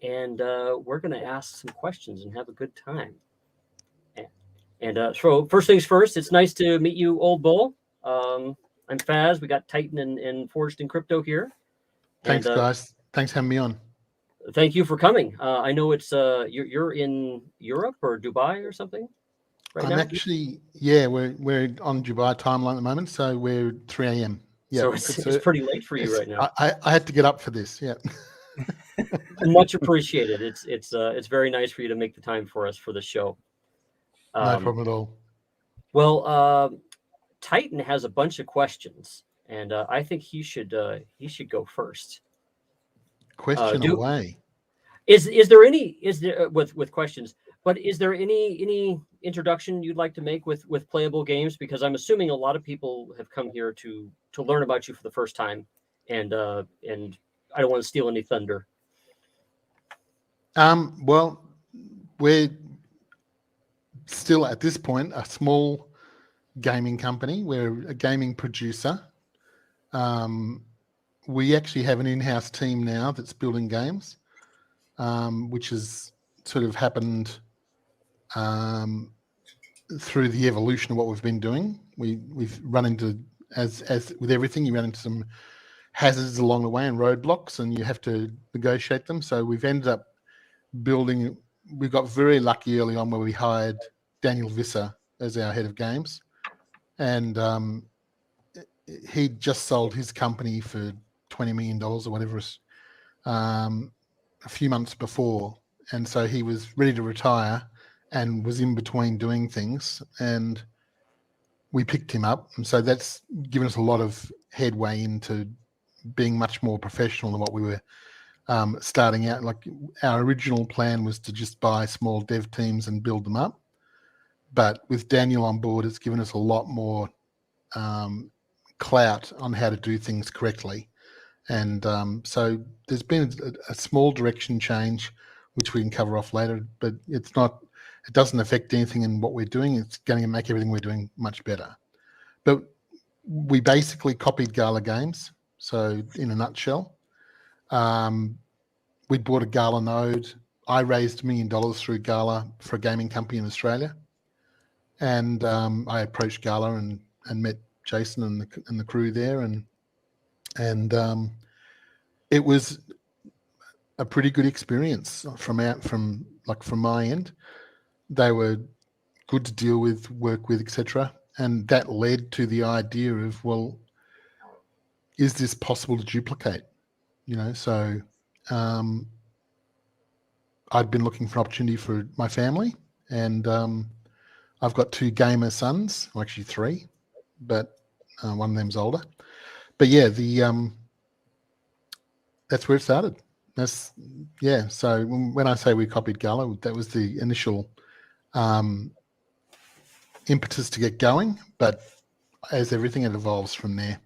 and we're going to ask some questions and have a good time. So first things first, it's nice to meet you, Old Bull. I'm Faz. We got Titan and ForgedInCrypto here. Thanks, guys. Thanks for having me on. Thank you for coming. I know it's you're in Europe or Dubai or something right now? I'm actually, yeah, we're on Dubai timeline at the moment, so we're 3 a.m. Yeah, so it's pretty late for you right now. I had to get up for this. Yeah. Much appreciated. It's very nice for you to make the time for us for the show. No problem at all. Well, Titan has a bunch of questions, and I think he should go first. Question away. Is there with questions? But is there any introduction you'd like to make with Playable Games? Because I'm assuming a lot of people have come here to learn about you for the first time, and I don't want to steal any thunder. Well, we're still at this point a small gaming company. We're a gaming producer. We actually have an in-house team now that's building games, which has sort of happened through the evolution of what we've been doing. We've run into, as with everything, you run into some hazards along the way and roadblocks, and you have to negotiate them. So we've ended up building. We got very lucky early on where we hired Daniel Visser as our head of games, and he just sold his company for $20 million or whatever a few months before, and so he was ready to retire and was in between doing things, and we picked him up, and so that's given us a lot of headway into being much more professional than what we were starting out. Like, our original plan was to just buy small dev teams and build them up, but with Daniel on board, it's given us a lot more clout on how to do things correctly. And so there's been a small direction change, which we can cover off later, but it doesn't affect anything in what we're doing. It's going to make everything we're doing much better. But we basically copied Gala Games. So in a nutshell, we bought a Gala node. I raised $1 million through Gala for a gaming company in Australia. And I approached Gala and met Jason and the crew there, and it was a pretty good experience from my end. They were good to deal with, work with, etc. And that led to the idea of, well, is this possible to duplicate? So I'd been looking for an opportunity for my family, and I've got 2 gamer sons, well, actually 3, but one of them's older. But yeah, that's where it started. So when I say we copied Gala, that was the initial impetus to get going. But as everything, it evolves from there.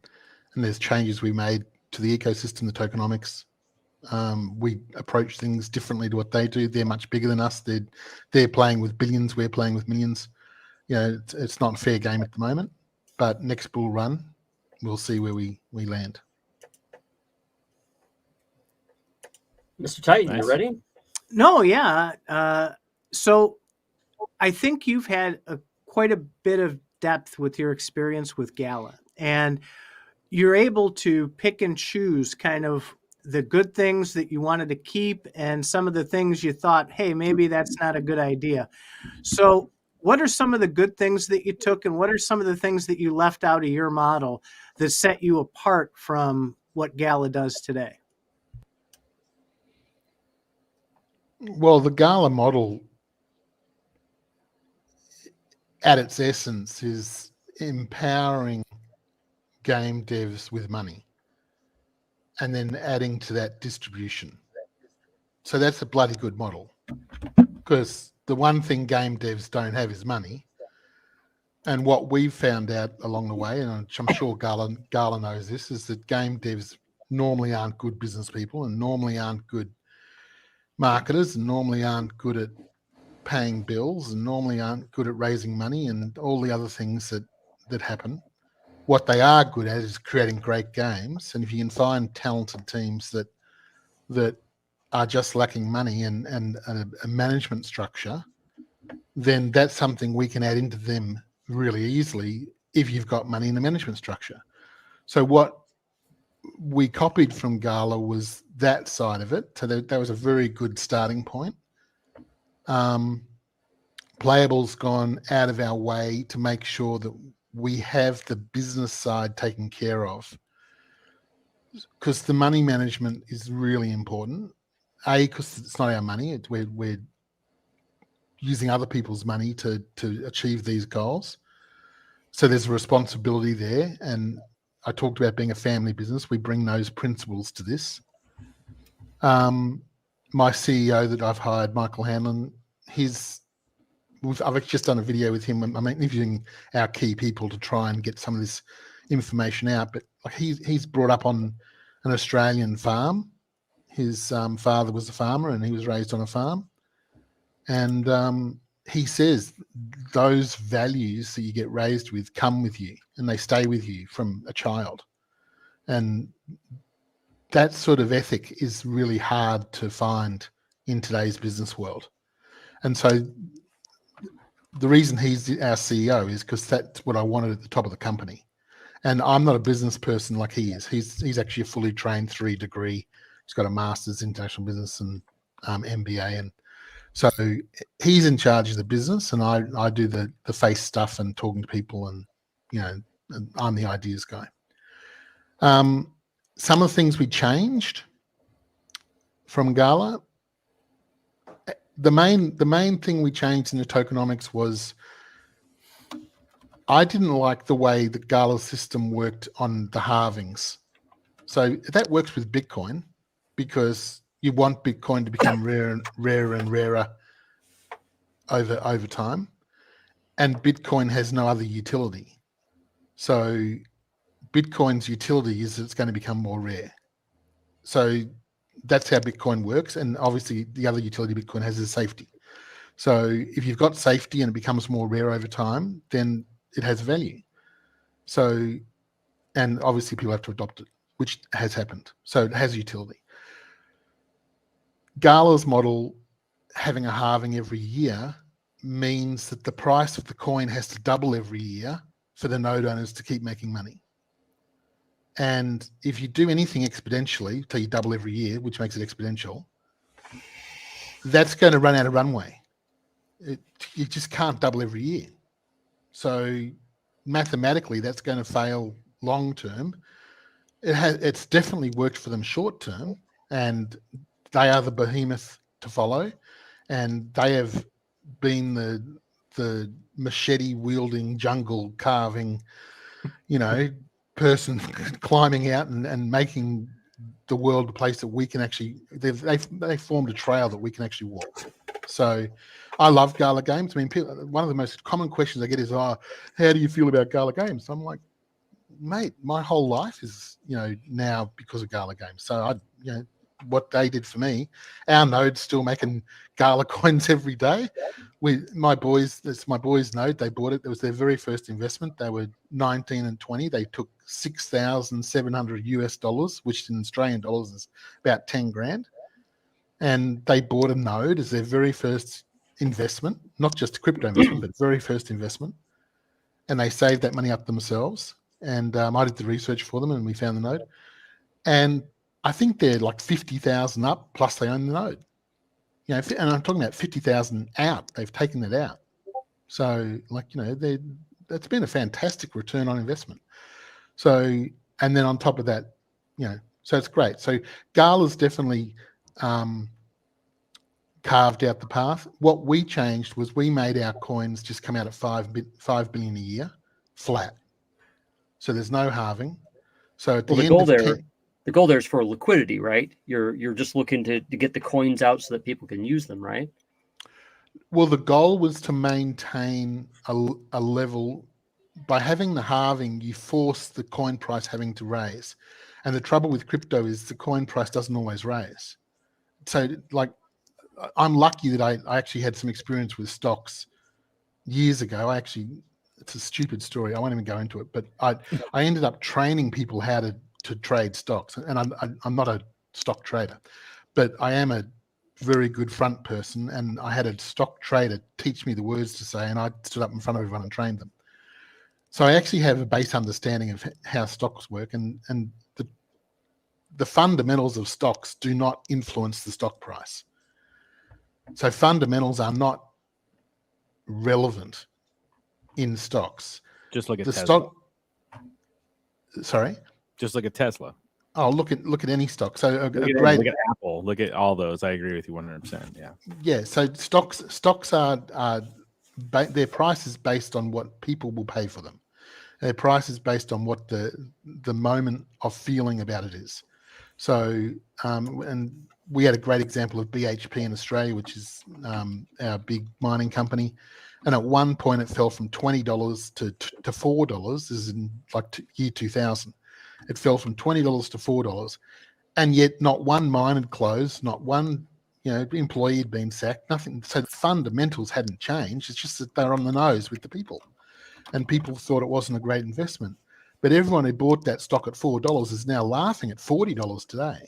And there's changes we made to the ecosystem, the tokenomics. We approach things differently to what they do. They're much bigger than us. They're playing with billions. We're playing with millions. It's not a fair game at the moment. But next bull run, we'll see where we land. Mr. Titan, you ready? No, yeah. So I think you've had quite a bit of depth with your experience with Gala, and you're able to pick and choose kind of the good things that you wanted to keep and some of the things you thought, hey, maybe that's not a good idea. So what are some of the good things that you took, and what are some of the things that you left out of your model that set you apart from what Gala does today? Well, the Gala model at its essence is empowering game devs with money and then adding to that distribution. So that's a bloody good model, because the one thing game devs don't have is money. And what we've found out along the way, and I'm sure Gala knows this, is that game devs normally aren't good business people, and normally aren't good marketers, and normally aren't good at paying bills, and normally aren't good at raising money and all the other things that happen. What they are good at is creating great games. And if you can find talented teams that are just lacking money and a management structure, then that's something we can add into them really easily if you've got money in the management structure. So what we copied from Gala was that side of it. So that was a very good starting point. Playable's gone out of our way to make sure that we have the business side taken care of, because the money management is really important. Because it's not our money, we're using other people's money to achieve these goals. So there's a responsibility there. And I talked about being a family business. We bring those principles to this. My CEO that I've hired, Michael Hanlon, I've just done a video with him. I'm interviewing our key people to try and get some of this information out. But like he's brought up on an Australian farm. His father was a farmer and he was raised on a farm. And he says those values that you get raised with come with you and they stay with you from a child. And that sort of ethic is really hard to find in today's business world. And so the reason he's our CEO is because that's what I wanted at the top of the company. And I'm not a business person like he is. He's actually a fully trained 3 degree. He's got a master's in international business and MBA. And so he's in charge of the business and I do the face stuff and talking to people and, and I'm the ideas guy. Some of the things we changed from Gala, the main thing we changed in the tokenomics was I didn't like the way the Gala system worked on the halvings. So that works with Bitcoin because you want Bitcoin to become rarer and rarer over time. And Bitcoin has no other utility. So Bitcoin's utility is that it's going to become more rare. So that's how Bitcoin works. And obviously the other utility Bitcoin has is safety. So if you've got safety and it becomes more rare over time, then it has value. So, and obviously people have to adopt it, which has happened. So it has utility. Gala's model, having a halving every year, means that the price of the coin has to double every year for the node owners to keep making money. And if you do anything exponentially, so you double every year, which makes it exponential, that's going to run out of runway. You just can't double every year. So mathematically, that's going to fail long term. It's definitely worked for them short term, and they are the behemoth to follow, and they have been the machete wielding, jungle carving, person climbing out and making the world a place that we can actually, they formed a trail that we can actually walk. So I love Gala Games. I mean, one of the most common questions I get is, how do you feel about Gala Games? I'm like, mate, my whole life is, now because of Gala Games. So what they did for me, our node's still making Gala coins every day. My boys node, they bought it. It was their very first investment. They were 19 and 20. They took $6,700 which in Australian dollars is about 10 grand. And they bought a node as their very first investment, not just a crypto investment, but very first investment. And they saved that money up themselves. And I did the research for them and we found the node. And I think they're like 50,000 up, plus they own the node. And I'm talking about 50,000 out. They've taken it out. So, that's been a fantastic return on investment. So, and then on top of that, so it's great. So Gala's definitely carved out the path. What we changed was we made our coins just come out at 5 billion a year, flat. So there's no halving. So at the goal there. The goal there is for liquidity, right? You're just looking to get the coins out so that people can use them, right? Well, the goal was to maintain a level. By having the halving, you force the coin price having to raise. And the trouble with crypto is the coin price doesn't always raise. So I'm lucky that I actually had some experience with stocks years ago. It's a stupid story. I won't even go into it, but I ended up training people how to trade stocks, and I'm not a stock trader, but I am a very good front person, and I had a stock trader teach me the words to say, and I stood up in front of everyone and trained them. So I actually have a base understanding of how stocks work, and the fundamentals of stocks do not influence the stock price. So fundamentals are not relevant in stocks. Just look at The Tesla. Sorry? Just look at Tesla. Oh, look at any stock. So Look at Apple. Look at all those. I agree with you 100%. Yeah. Yeah. So stocks are their price is based on what people will pay for them. Their price is based on what the moment of feeling about it is. So, and we had a great example of BHP in Australia, which is our big mining company. And at one point, it fell from $20 to $4. This is in year 2000. It fell from $20 to $4, and yet not one mine had closed, not one employee had been sacked, nothing. So the fundamentals hadn't changed. It's just that they're on the nose with the people, and people thought it wasn't a great investment. But everyone who bought that stock at $4 is now laughing at $40 today.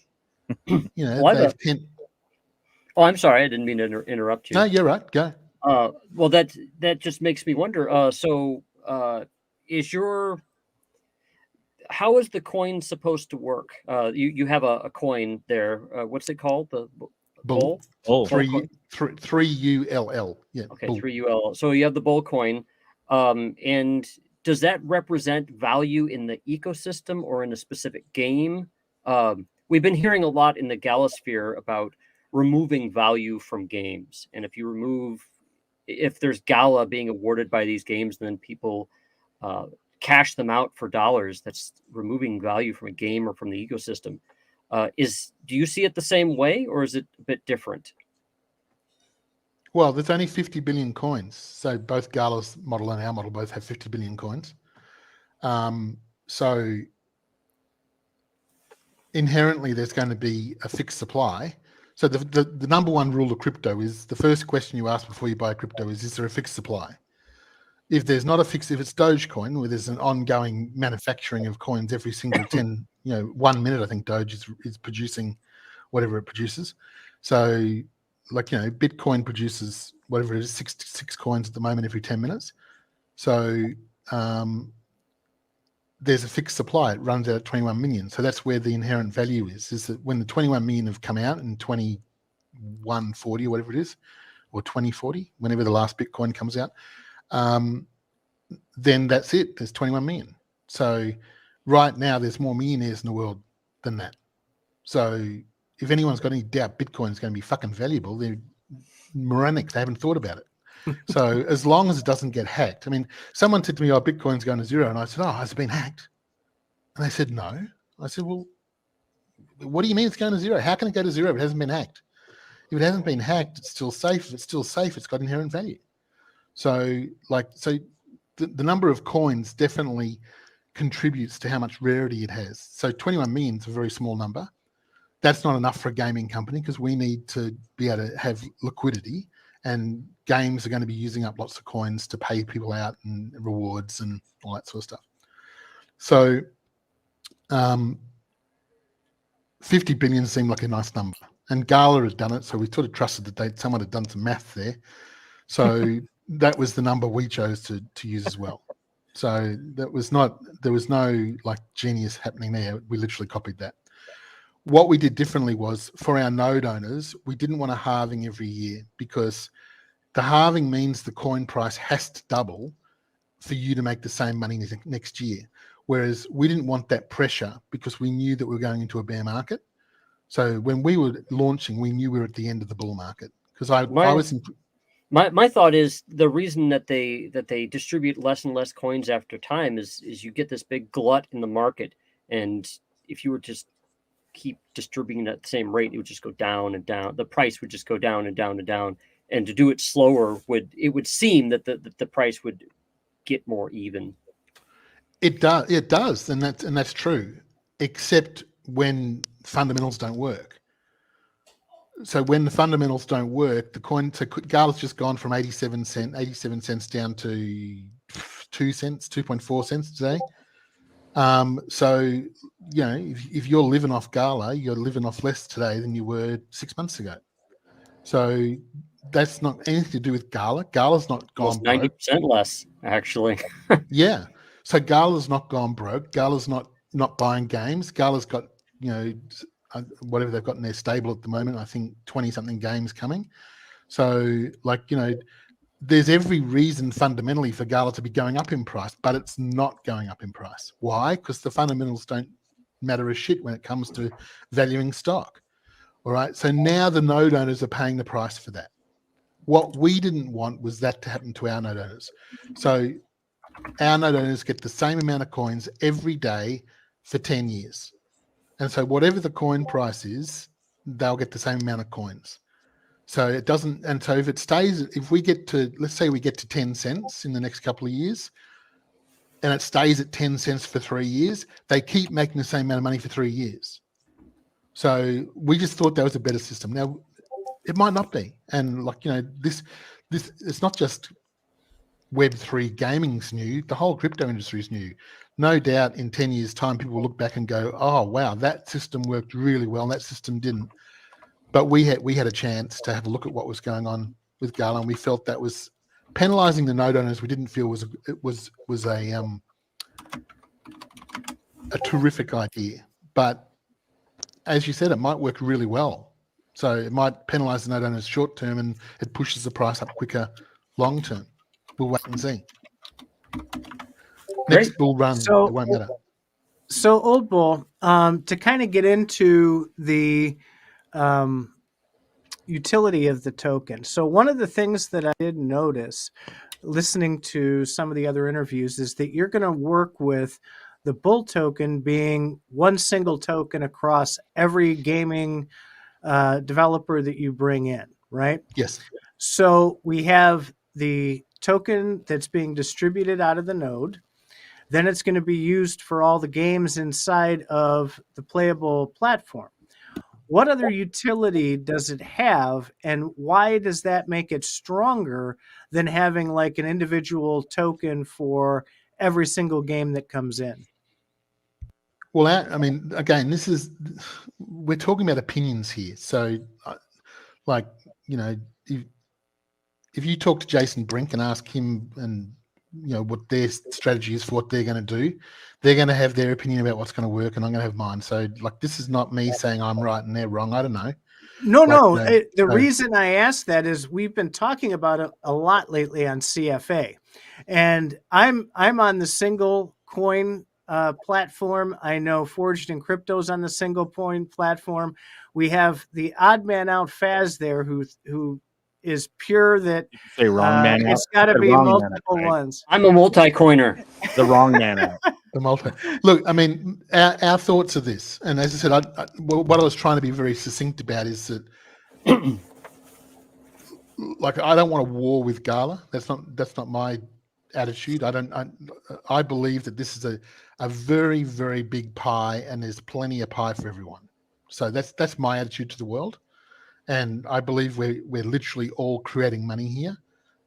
Oh, I'm sorry, I didn't mean to interrupt you. No, you're right. Go. Well, that just makes me wonder. How is the coin supposed to work? You have a coin there. What's it called? The bull? Bull. 3ULL. Yeah. Okay, bull. 3ULL. So you have the bull coin, and does that represent value in the ecosystem or in a specific game? We've been hearing a lot in the Galasphere about removing value from games, and if there's Gala being awarded by these games, then people cash them out for dollars. That's removing value from a game or from the ecosystem. Do you see it the same way, or is it a bit different? Well, there's only 50 billion coins. So both Gala's model and our model both have 50 billion coins. So inherently, there's going to be a fixed supply. So the number one rule of crypto is the first question you ask before you buy crypto is there a fixed supply? If there's not if it's Dogecoin, where there's an ongoing manufacturing of coins every single 1 minute, I think Doge is producing whatever it produces. So Bitcoin produces whatever it is, six coins at the moment every 10 minutes. So there's a fixed supply. It runs out at 21 million. So that's where the inherent value is that when the 21 million have come out in 2140 or whatever it is, or 2040, whenever the last Bitcoin comes out, then that's it. There's 21 million. So right now there's more millionaires in the world than that. So if anyone's got any doubt Bitcoin's going to be fucking valuable, they're moronic. They haven't thought about it. So as long as it doesn't get hacked. I mean, someone said to me, oh, Bitcoin's going to zero. And I said, oh, has it been hacked? And they said, no. I said, well, what do you mean it's going to zero? How can it go to zero if it hasn't been hacked? If it hasn't been hacked, it's still safe. If it's still safe, it's got inherent value. So the number of coins definitely contributes to how much rarity it has. So 21 million is a very small number. That's not enough for a gaming company because we need to be able to have liquidity, and games are going to be using up lots of coins to pay people out and rewards and all that sort of stuff. So 50 billion seemed like a nice number, and Gala had done it, so we sort of trusted that someone had done some math there. So that was the number we chose to use as well. So there was no genius happening there. We literally copied that. What we did differently was for our node owners, we didn't want a halving every year because the halving means the coin price has to double for you to make the same money next year. Whereas we didn't want that pressure because we knew that we were going into a bear market. So when we were launching, we knew we were at the end of the bull market because I was in. My thought is the reason that they distribute less and less coins after time is you get this big glut in the market, and if you were just keep distributing at the same rate, it would just go down and down. The price would just go down and down and down. And to do it slower would seem that the price would get more even. It does, and that's true, except when fundamentals don't work. So when the fundamentals don't work, the coin, so Gala's just gone from 87 cents down to 2 cents, 2.4 cents today. So, if you're living off Gala, you're living off less today than you were 6 months ago. So that's not anything to do with Gala. Gala's not gone broke. 90% less, actually. Yeah. So Gala's not gone broke. Gala's not buying games. Gala's got, whatever they've got in their stable at the moment, I think 20-something games coming. So, there's every reason fundamentally for Gala to be going up in price, but it's not going up in price. Why? Because the fundamentals don't matter a shit when it comes to valuing stock. All right. So now the node owners are paying the price for that. What we didn't want was that to happen to our node owners. So our node owners get the same amount of coins every day for 10 years. And so whatever the coin price is, they'll get the same amount of coins. So it doesn't, and so if we get to, let's say we get to 10 cents in the next couple of years, and it stays at 10 cents for 3 years, they keep making the same amount of money for 3 years. So we just thought that was a better system. Now, it might not be. And this it's not just Web3 gaming's new, the whole crypto industry is new. No doubt in 10 years' time, people will look back and go, oh, wow, that system worked really well and that system didn't. But we had a chance to have a look at what was going on with Gala, and we felt that was penalizing the node owners. We didn't feel was a terrific idea. But as you said, it might work really well. So it might penalize the node owners short term, and it pushes the price up quicker long term. We'll wait and see. Next bull run, it won't matter. So Old Bull, to kind of get into the utility of the token. So one of the things that I did notice listening to some of the other interviews is that you're going to work with the Bull token being one single token across every gaming developer that you bring in, right? Yes. So we have the token that's being distributed out of the node. Then it's going to be used for all the games inside of the playable platform. What other utility does it have, and why does that make it stronger than having like an individual token for every single game that comes in? Well, again, we're talking about opinions here. So, if you talk to Jason Brink and ask him and what their strategy is for what they're going to do, they're going to have their opinion about what's going to work, and I'm going to have mine. So this is not me saying I'm right and they're wrong. I don't know. The reason I asked that is we've been talking about it a lot lately on CFA, and I'm on the single coin platform. I know ForgedInCrypto's on the single coin platform. We have the odd man out Faz there who is pure that say wrong man it's got to be multiple ones. I'm a multi-coiner. The wrong man out. The multi. Look, our thoughts are this, and as I said, what I was trying to be very succinct about is that, I don't want a war with Gala. That's not my attitude. I believe that this is a very, very big pie, and there's plenty of pie for everyone. So that's my attitude to the world. And I believe we're literally all creating money here.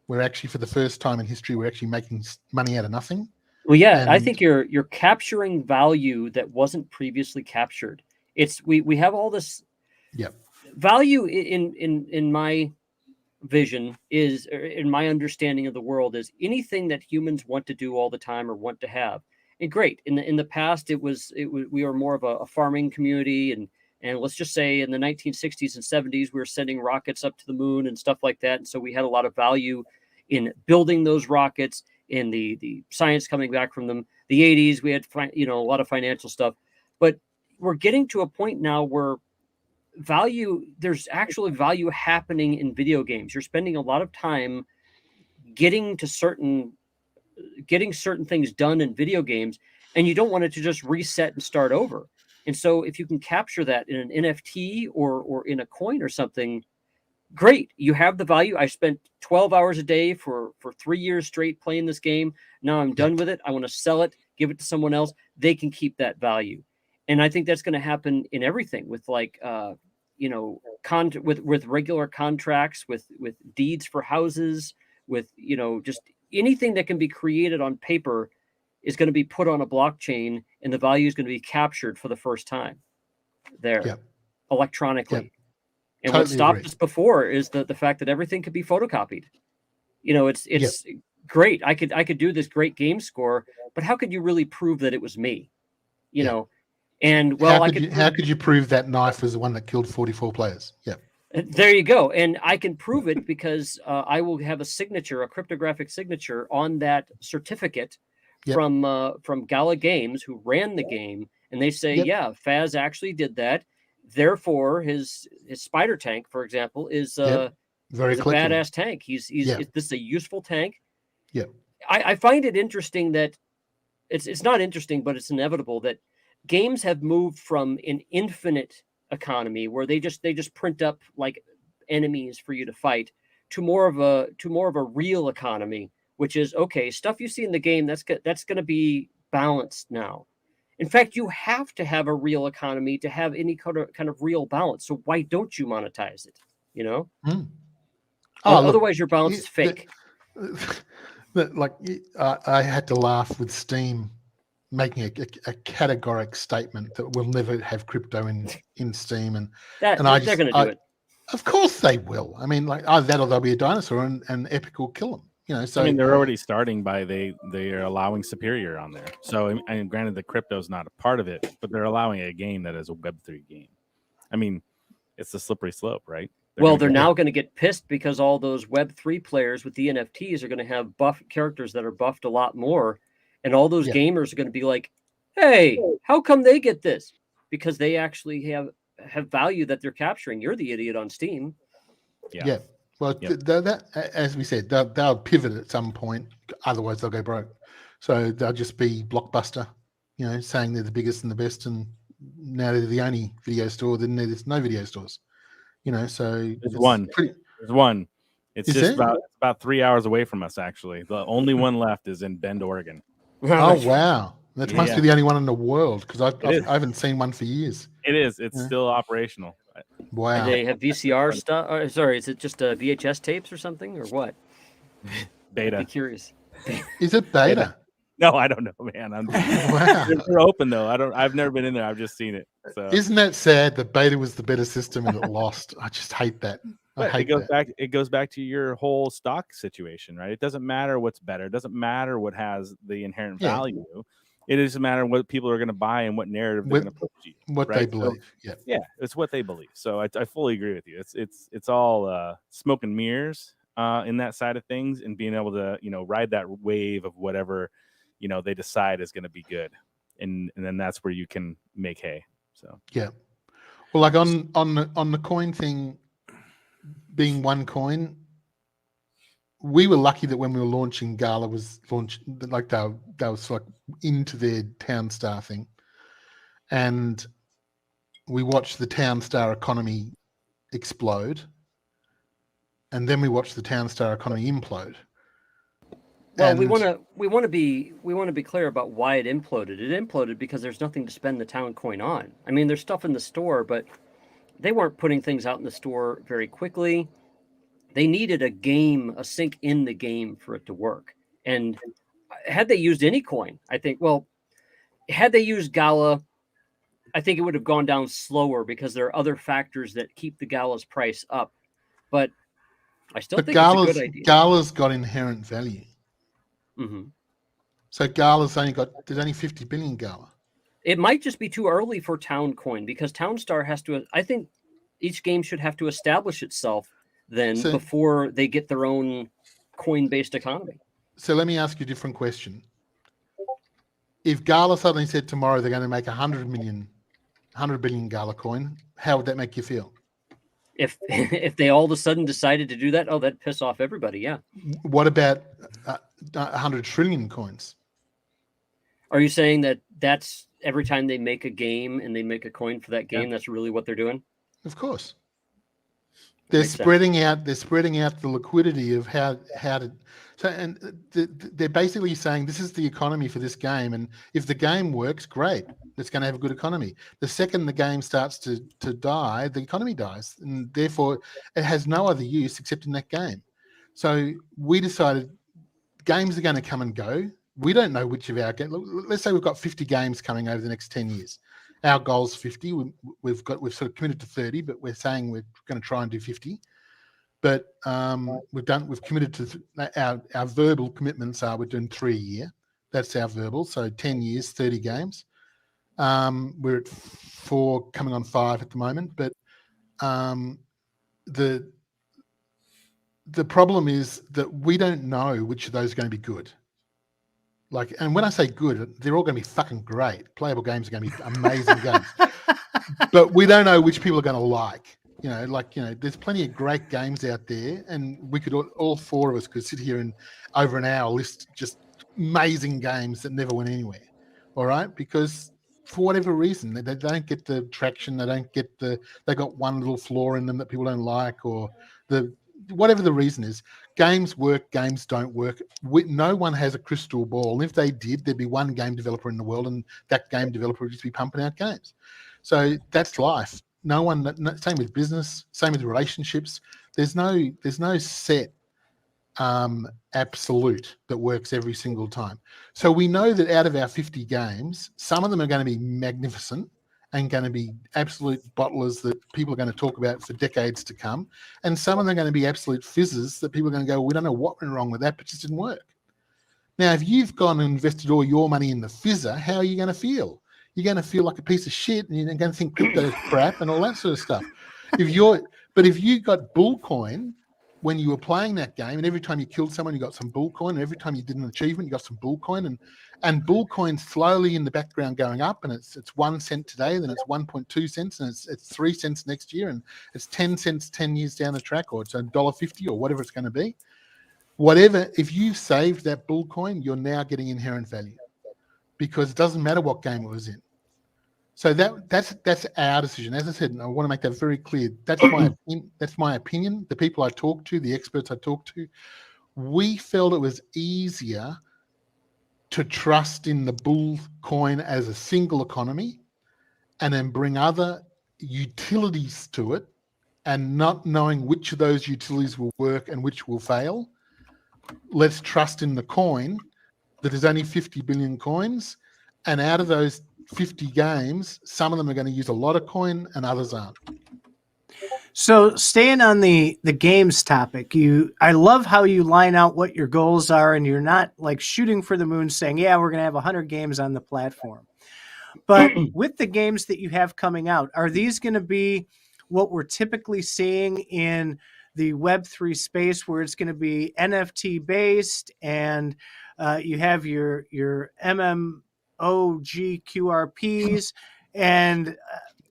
We're actually, for the first time in history, we're actually making money out of nothing. Well, yeah, I think you're capturing value that wasn't previously captured. We have all this value in my vision is, in my understanding of the world, is anything that humans want to do all the time or want to have. And great, in the past, we were more of a farming community, and let's just say in the 1960s and 70s, we were sending rockets up to the moon and stuff like that. And so we had a lot of value in building those rockets, in the science coming back from them. The 80s, we had a lot of financial stuff. But we're getting to a point now where there's actually value happening in video games. You're spending a lot of time getting certain things done in video games, and you don't want it to just reset and start over. And so if you can capture that in an NFT or in a coin or something, great. You have the value. I spent 12 hours a day for 3 years straight playing this game. Now I'm done with it. I want to sell it, give it to someone else. They can keep that value. And I think that's going to happen in everything with with regular contracts, with deeds for houses, with, just anything that can be created on paper is going to be put on a blockchain, and the value is going to be captured for the first time there Yep. electronically. Yep. And what Totally stopped agree. us before is the fact that everything could be photocopied. You know, it's Yep. great. I could do this great game score, but how could you really prove that it was me? You Yeah. know, and well, how could you prove that knife was the one that killed 44 players? Yeah. There you go. And I can prove it because I will have a signature, a cryptographic signature on that certificate Yep. from Gala Games, who ran the game, and they say, Yep. yeah, Faz actually did that. Therefore, his spider tank, for example, is Very is a collectible. badass tank. This is a useful tank. Yeah. I find it interesting that it's not interesting, but it's inevitable that games have moved from an infinite economy where they just print up like enemies for you to fight to more of a real economy, which is okay, stuff you see in the game that's going to be balanced now. In fact, you have to have a real economy to have any kind of real balance. So why don't you monetize it? You know, otherwise your balance is fake. I had to laugh with Steam making a categoric statement that we'll never have crypto in Steam, and they're going to do it. Of course they will. I mean, like that, or there'll be a dinosaur, and Epic will kill them. You know, so I mean, they're already starting by they are allowing Superior on there. So, and granted, the crypto's not a part of it, but they're allowing a game that is a Web3 game. I mean, it's a slippery slope, right? They're now going to get pissed because all those Web3 players with the NFTs are going to have buff characters that are buffed a lot more. And all those gamers are going to be like, hey, how come they get this? Because they actually have value that they're capturing. You're the idiot on Steam. Yeah. Well, that, as we said, they'll pivot at some point. Otherwise, they'll go broke. So they'll just be Blockbuster, you know, saying they're the biggest and the best. And now they're the only video store. Then there's no video stores. You know, so there's one. There's one. It's just about 3 hours away from us, actually. The only one left is in Bend, Oregon. Oh, wow. That must be the only one in the world, because I haven't seen one for years. It is. It's still operational. Wow. Do they have VCR stuff? Sorry, is it just VHS tapes or something, or what? Beta. I'd be curious. Is it beta? No, I don't know, man. Wow. They're open though. I've never been in there. I've just seen it. So isn't that sad that beta was the better system and it lost? I just hate that. It goes back to your whole stock situation, right? It doesn't matter what's better. It doesn't matter what has the inherent value. It doesn't matter what people are going to buy and what narrative they're going to push you. What they believe. So, it's what they believe. So I fully agree with you. It's all smoke and mirrors in that side of things, and being able to ride that wave of whatever they decide is going to be good, and then that's where you can make hay. So well, like on the coin thing being one coin, we were lucky that when we were launching, Gala was launched, like they was like into their Town Star thing, and we watched the Town Star economy explode, and then we watched the Town Star economy implode. Well, we want to be clear about why it imploded. It imploded because there's nothing to spend the town coin on. I mean, there's stuff in the store, but they weren't putting things out in the store very quickly. They needed a sync in the game for it to work. And had they used any coin, had they used Gala, I think it would have gone down slower because there are other factors that keep the Gala's price up. But I still think it's a good idea. Gala's got inherent value. Mm-hmm. So Gala's there's only 50 billion Gala. It might just be too early for Town Coin because Townstar has to. I think each game should have to establish itself before they get their own coin-based economy. So let me ask you a different question. If Gala suddenly said tomorrow they're going to make 100 billion Gala coin, how would that make you feel? If they all of a sudden decided to do that, that'd piss off everybody. Yeah. What about 100 trillion coins? Are you saying that that's every time they make a game and they make a coin for that game, that's really what they're doing? Of course. They're spreading out the liquidity of how to. So, and they're basically saying this is the economy for this game, and if the game works, great, it's going to have a good economy. The second the game starts to die, the economy dies, and therefore it has no other use except in that game. So we decided games are going to come and go. we don't know which of our games. Let's say we've got 50 games coming over the next 10 years. Our goal's 50. We've sort of committed to 30, but we're saying we're going to try and do 50. But we've committed to our verbal commitments are we're doing 3 a year. That's our verbal. So 10 years, 30 games. We're at 4, coming on 5 at the moment. But the problem is that we don't know which of those are going to be good. And when I say good, they're all going to be fucking great. Playable games are going to be amazing games. But we don't know which people are going to like. There's plenty of great games out there, and we could all 4 of us could sit here and over an hour list just amazing games that never went anywhere. All right, because for whatever reason they don't get the traction, they got one little flaw in them that people don't like, or whatever the reason is. Games work, games don't work. No one has a crystal ball. And if they did, there'd be one game developer in the world, and that game developer would just be pumping out games. So that's life. Same with business, same with relationships. There's no set absolute that works every single time. So we know that out of our 50 games, some of them are going to be magnificent and going to be absolute bottlers that people are going to talk about for decades to come. And some of them are going to be absolute fizzes that people are going to go, we don't know what went wrong with that, but it just didn't work. Now, if you've gone and invested all your money in the fizzer, how are you going to feel? You're going to feel like a piece of shit, and you're going to think crypto's crap and all that sort of stuff. If you got Bullcoin when you were playing that game, and every time you killed someone, you got some Bullcoin, and every time you did an achievement, you got some Bullcoin, and Bullcoin slowly in the background going up, and it's 1 cent today, then it's 1.2 cents, and it's 3 cents next year, and it's 10 cents 10 years down the track, or it's $1.50 or whatever it's going to be. Whatever, if you saved that Bullcoin, you're now getting inherent value, because it doesn't matter what game it was in. So that's our decision. As I said, and I want to make that very clear. That's my opinion. The people I talk to, the experts I talk to, we felt it was easier to trust in the bull coin as a single economy, and then bring other utilities to it, and not knowing which of those utilities will work and which will fail. Let's trust in the coin that there's only 50 billion coins, and out of those 50 games, some of them are going to use a lot of coin and others aren't. So staying on the games topic, I love how you line out what your goals are, and you're not like shooting for the moon saying, yeah, we're going to have 100 games on the platform. But with the games that you have coming out, are these going to be what we're typically seeing in the Web3 space, where it's going to be NFT based, and you have your MMOGQRPs, and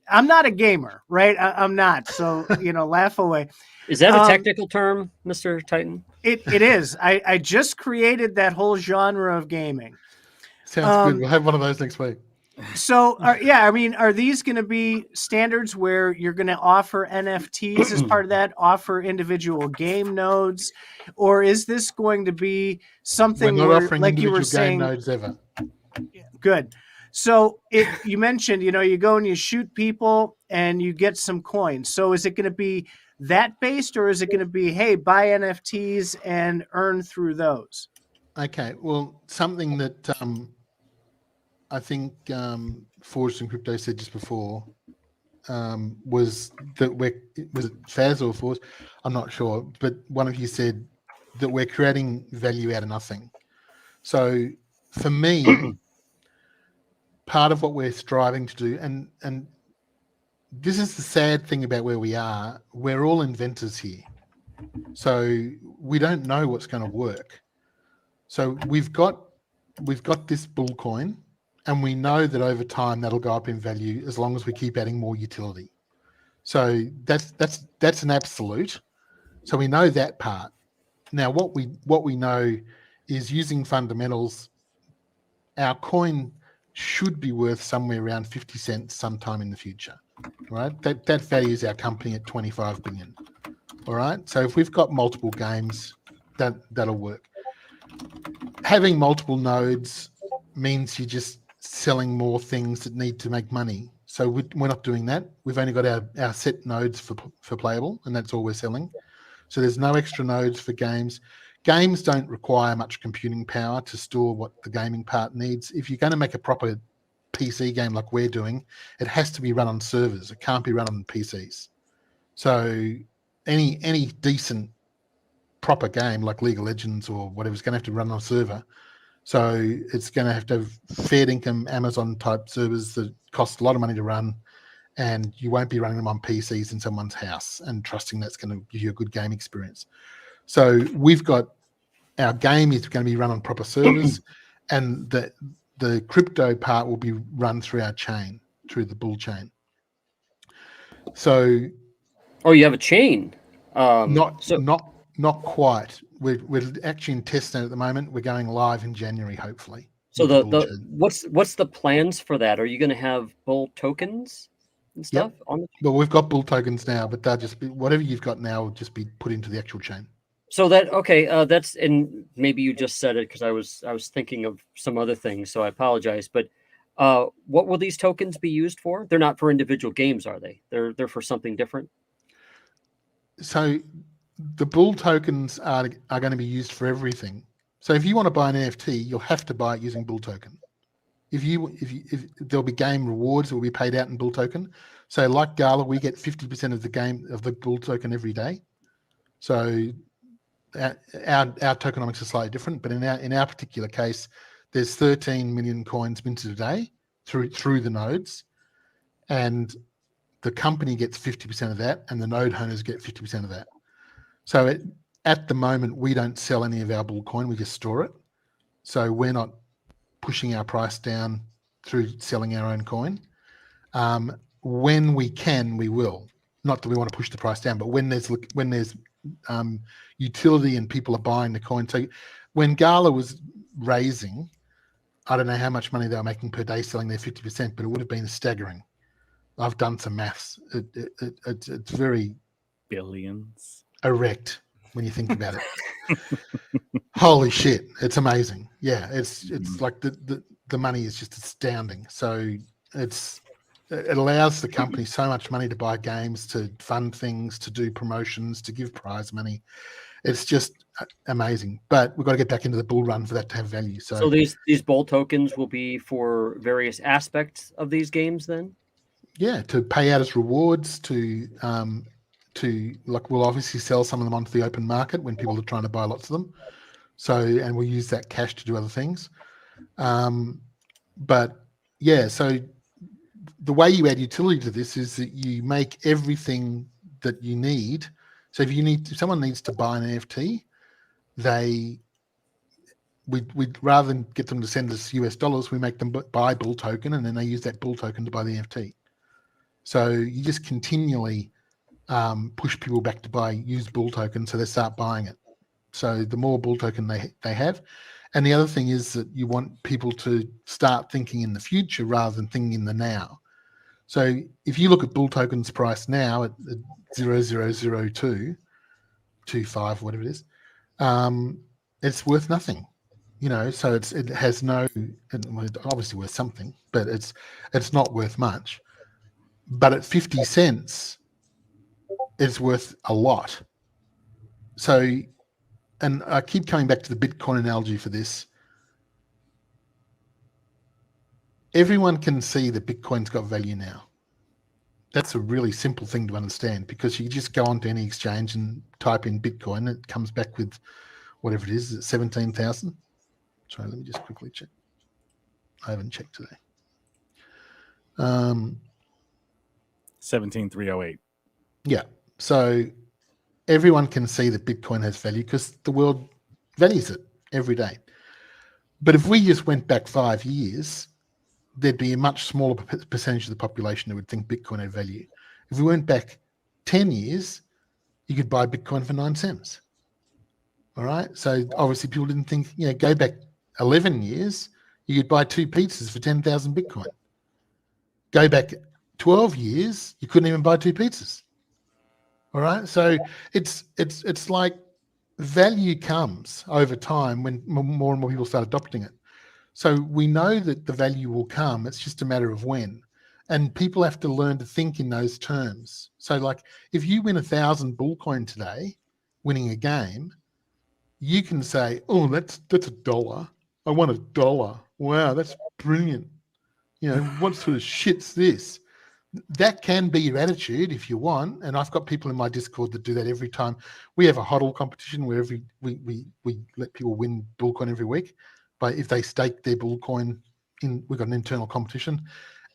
I'm not a gamer, right? I'm not. So, laugh away. Is that a technical term, Mr. Titan? It is. I just created that whole genre of gaming. Sounds good. We'll have one of those next week. So, are these going to be standards where you're going to offer NFTs as part of that, offer individual game nodes, or is this going to be something We're not offering like you were individual game saying? nodes ever. Good. So you mentioned, you go and you shoot people and you get some coins. So is it going to be that based, or is it going to be, hey, buy NFTs and earn through those? Okay. Well, something that I think ForgedInCrypto said just before was that was it Faz or Forge? I'm not sure, but one of you said that we're creating value out of nothing. So for me, part of what we're striving to do, and this is the sad thing about where we are, we're all inventors here. So we don't know what's going to work. So we've got this bull coin, and we know that over time that'll go up in value as long as we keep adding more utility. So that's an absolute. So we know that part. Now what we know is, using fundamentals, our coin should be worth somewhere around 50 cents sometime in the future, right? That values our company at 25 billion. All right. So if we've got multiple games, that'll work. Having multiple nodes means you're just selling more things that need to make money. So we're not doing that. We've only got our set nodes for playable, and that's all we're selling. So there's no extra nodes for games. games don't require much computing power to store what the gaming part needs. If you're going to make a proper PC game like we're doing, it has to be run on servers. It can't be run on PCs. So any decent proper game like League of Legends or whatever is going to have to run on a server. So it's going to have fair income Amazon type servers that cost a lot of money to run, and you won't be running them on PCs in someone's house and trusting that's going to give you a good game experience. So we've got our game is going to be run on proper servers, and the crypto part will be run through our chain, through the bull chain. So, you have a chain. Not quite. We're actually in test net at the moment. We're going live in January, hopefully. So what's the plans for that? Are you going to have bull tokens and stuff on the? Well, we've got bull tokens now, but they'll just be whatever you've got now will just be put into the actual chain. So that's, and maybe you just said it because I was thinking of some other things, so I apologize. But what will these tokens be used for? They're not for individual games, are they? They're for something different. So the bull tokens are going to be used for everything. So if you want to buy an NFT, you'll have to buy it using bull token. If there'll be game rewards that will be paid out in bull token. So like Gala, we get 50% of the bull token every day. So our tokenomics are slightly different, but in our particular case, there's 13 million coins minted a day through the nodes, and the company gets 50% of that, and the node owners get 50% of that. So at the moment, we don't sell any of our bull coin; we just store it. So we're not pushing our price down through selling our own coin. When we can, we will. Not that we want to push the price down, but when there's utility and people are buying the coin. So when Gala was raising, I don't know how much money they were making per day selling their 50%, but it would have been staggering. I've done some maths. It's very billions erect when you think about it. Holy shit, it's amazing. Yeah, it's like the money is just astounding. So it allows the company so much money to buy games, to fund things, to do promotions, to give prize money. It's just amazing. But we've got to get back into the bull run for that to have value. So these bull tokens will be for various aspects of these games then? Yeah, to pay out as rewards, to like we'll obviously sell some of them onto the open market when people are trying to buy lots of them. So, and we'll use that cash to do other things. But yeah, so the way you add utility to this is that you make everything that you need. So if someone needs to buy an NFT, we'd rather than get them to send us US dollars, we make them buy bull token, and then they use that bull token to buy the NFT. So you just continually push people back to use bull token, so they start buying it. So the more bull token they have. And the other thing is that you want people to start thinking in the future rather than thinking in the now. So if you look at bull token's price now at 0.000225, whatever it is, it's worth nothing. So it has obviously worth something, but it's not worth much. But at 50 cents, it's worth a lot. So, and I keep coming back to the Bitcoin analogy for this. Everyone can see that Bitcoin's got value now. That's a really simple thing to understand, because you just go onto any exchange and type in Bitcoin, it comes back with whatever it is 17,000. Sorry, let me just quickly check. I haven't checked today. 17,308. Yeah. So everyone can see that Bitcoin has value because the world values it every day. But if we just went back 5 years, there'd be a much smaller percentage of the population that would think Bitcoin had value. If we went back 10 years, you could buy Bitcoin for 9 cents. All right. So obviously people didn't think, go back 11 years, you could buy 2 pizzas for 10,000 Bitcoin. Go back 12 years, you couldn't even buy 2 pizzas. All right. So it's like value comes over time when more and more people start adopting it. So we know that the value will come. It's just a matter of when. And people have to learn to think in those terms. So like if you win 1,000 bull coin today, winning a game, you can say, oh, that's $1. I want $1. Wow, that's brilliant. You know, what sort of shit's this? That can be your attitude if you want. And I've got people in my Discord that do that every time. We have a HODL competition where we let people win Bullcoin every week. But if they stake their Bullcoin we've got an internal competition,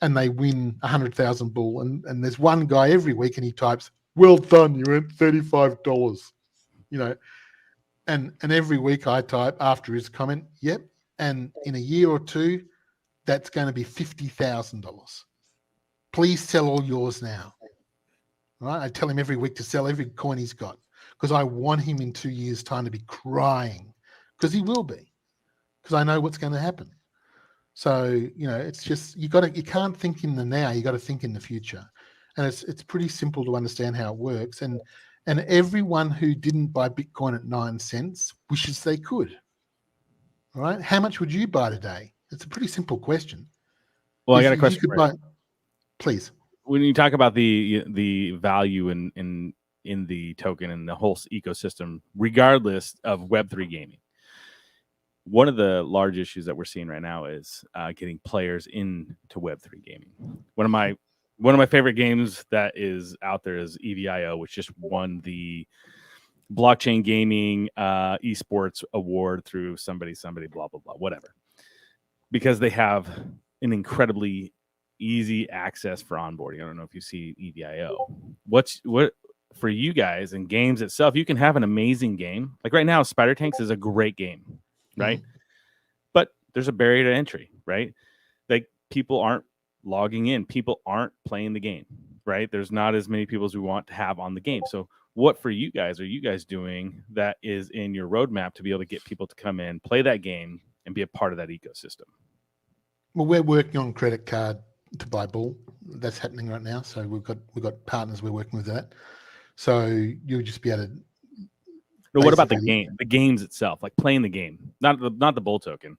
and they win 100,000 Bull. And there's one guy every week, and he types, "Well done, you earned $35." You know, and every week I type after his comment, "Yep." And in a year or two, that's going to be $50,000. Please sell all yours now. Right? I tell him every week to sell every coin he's got, because I want him in 2 years' time to be crying, because he will be, because I know what's going to happen. So, you know, it's just, you can't think in the now, you got to think in the future. And it's pretty simple to understand how it works. And everyone who didn't buy Bitcoin at 9 cents wishes they could. All right. How much would you buy today? It's a pretty simple question. Well, I got a question for you. Please. When you talk about the value in the token and the whole ecosystem, regardless of Web3 gaming, one of the large issues that we're seeing right now is getting players into Web3 gaming. One of my favorite games that is out there is EVIO, which just won the Blockchain Gaming esports award through somebody, blah, blah, blah, whatever. Because they have an incredibly easy access for onboarding. I don't know if you see EVIO. What for you guys in games itself, you can have an amazing game. Like right now, Spider Tanks is a great game, right? Mm-hmm. But there's a barrier to entry, right? Like people aren't logging in. People aren't playing the game, right? There's not as many people as we want to have on the game. So what for you guys are you guys doing that is in your roadmap to be able to get people to come in, play that game, and be a part of that ecosystem? Well, we're working on credit card to buy Bull. That's happening right now. So we've got partners we're working with that. So you'll just be able to. No, what about the game? The games itself, like playing the game, not the Bull token.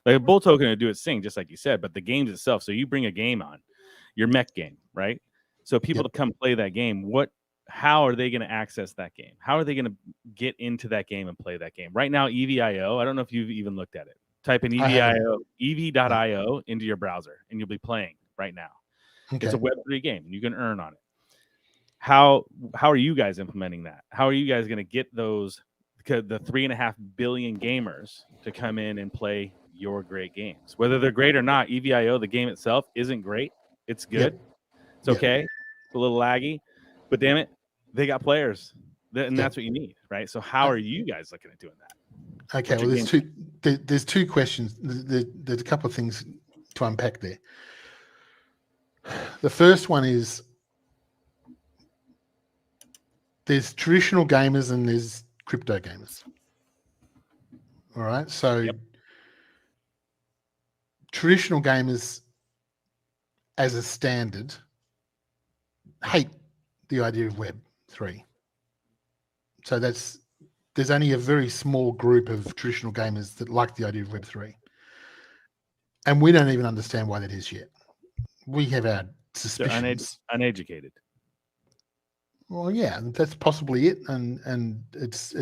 Like a Bull token to do its thing, just like you said, but the games itself. So you bring a game on, your mech game, right? So people to come play that game. How are they going to access that game? How are they going to get into that game and play that game? Right now, EVIO. I don't know if you've even looked at it. Type in EVIO, ev.io into your browser, and you'll be playing right now. Okay. It's a Web3 game, and you can earn on it. How are you guys implementing that? How are you guys going to get the 3.5 billion gamers to come in and play your great games? Whether they're great or not, EVIO, the game itself, isn't great. It's good. Yep. It's okay. It's a little laggy, but damn it, they got players, and that's what you need, right? So how are you guys looking at doing that? Okay, well, there's two questions. There's a couple of things to unpack there. The first one is there's traditional gamers and there's crypto gamers. All right, so traditional gamers as a standard hate the idea of Web3. So there's only a very small group of traditional gamers that like the idea of Web3. And we don't even understand why that is yet. We have our suspicions. They're uneducated. Well, yeah, that's possibly it. And it's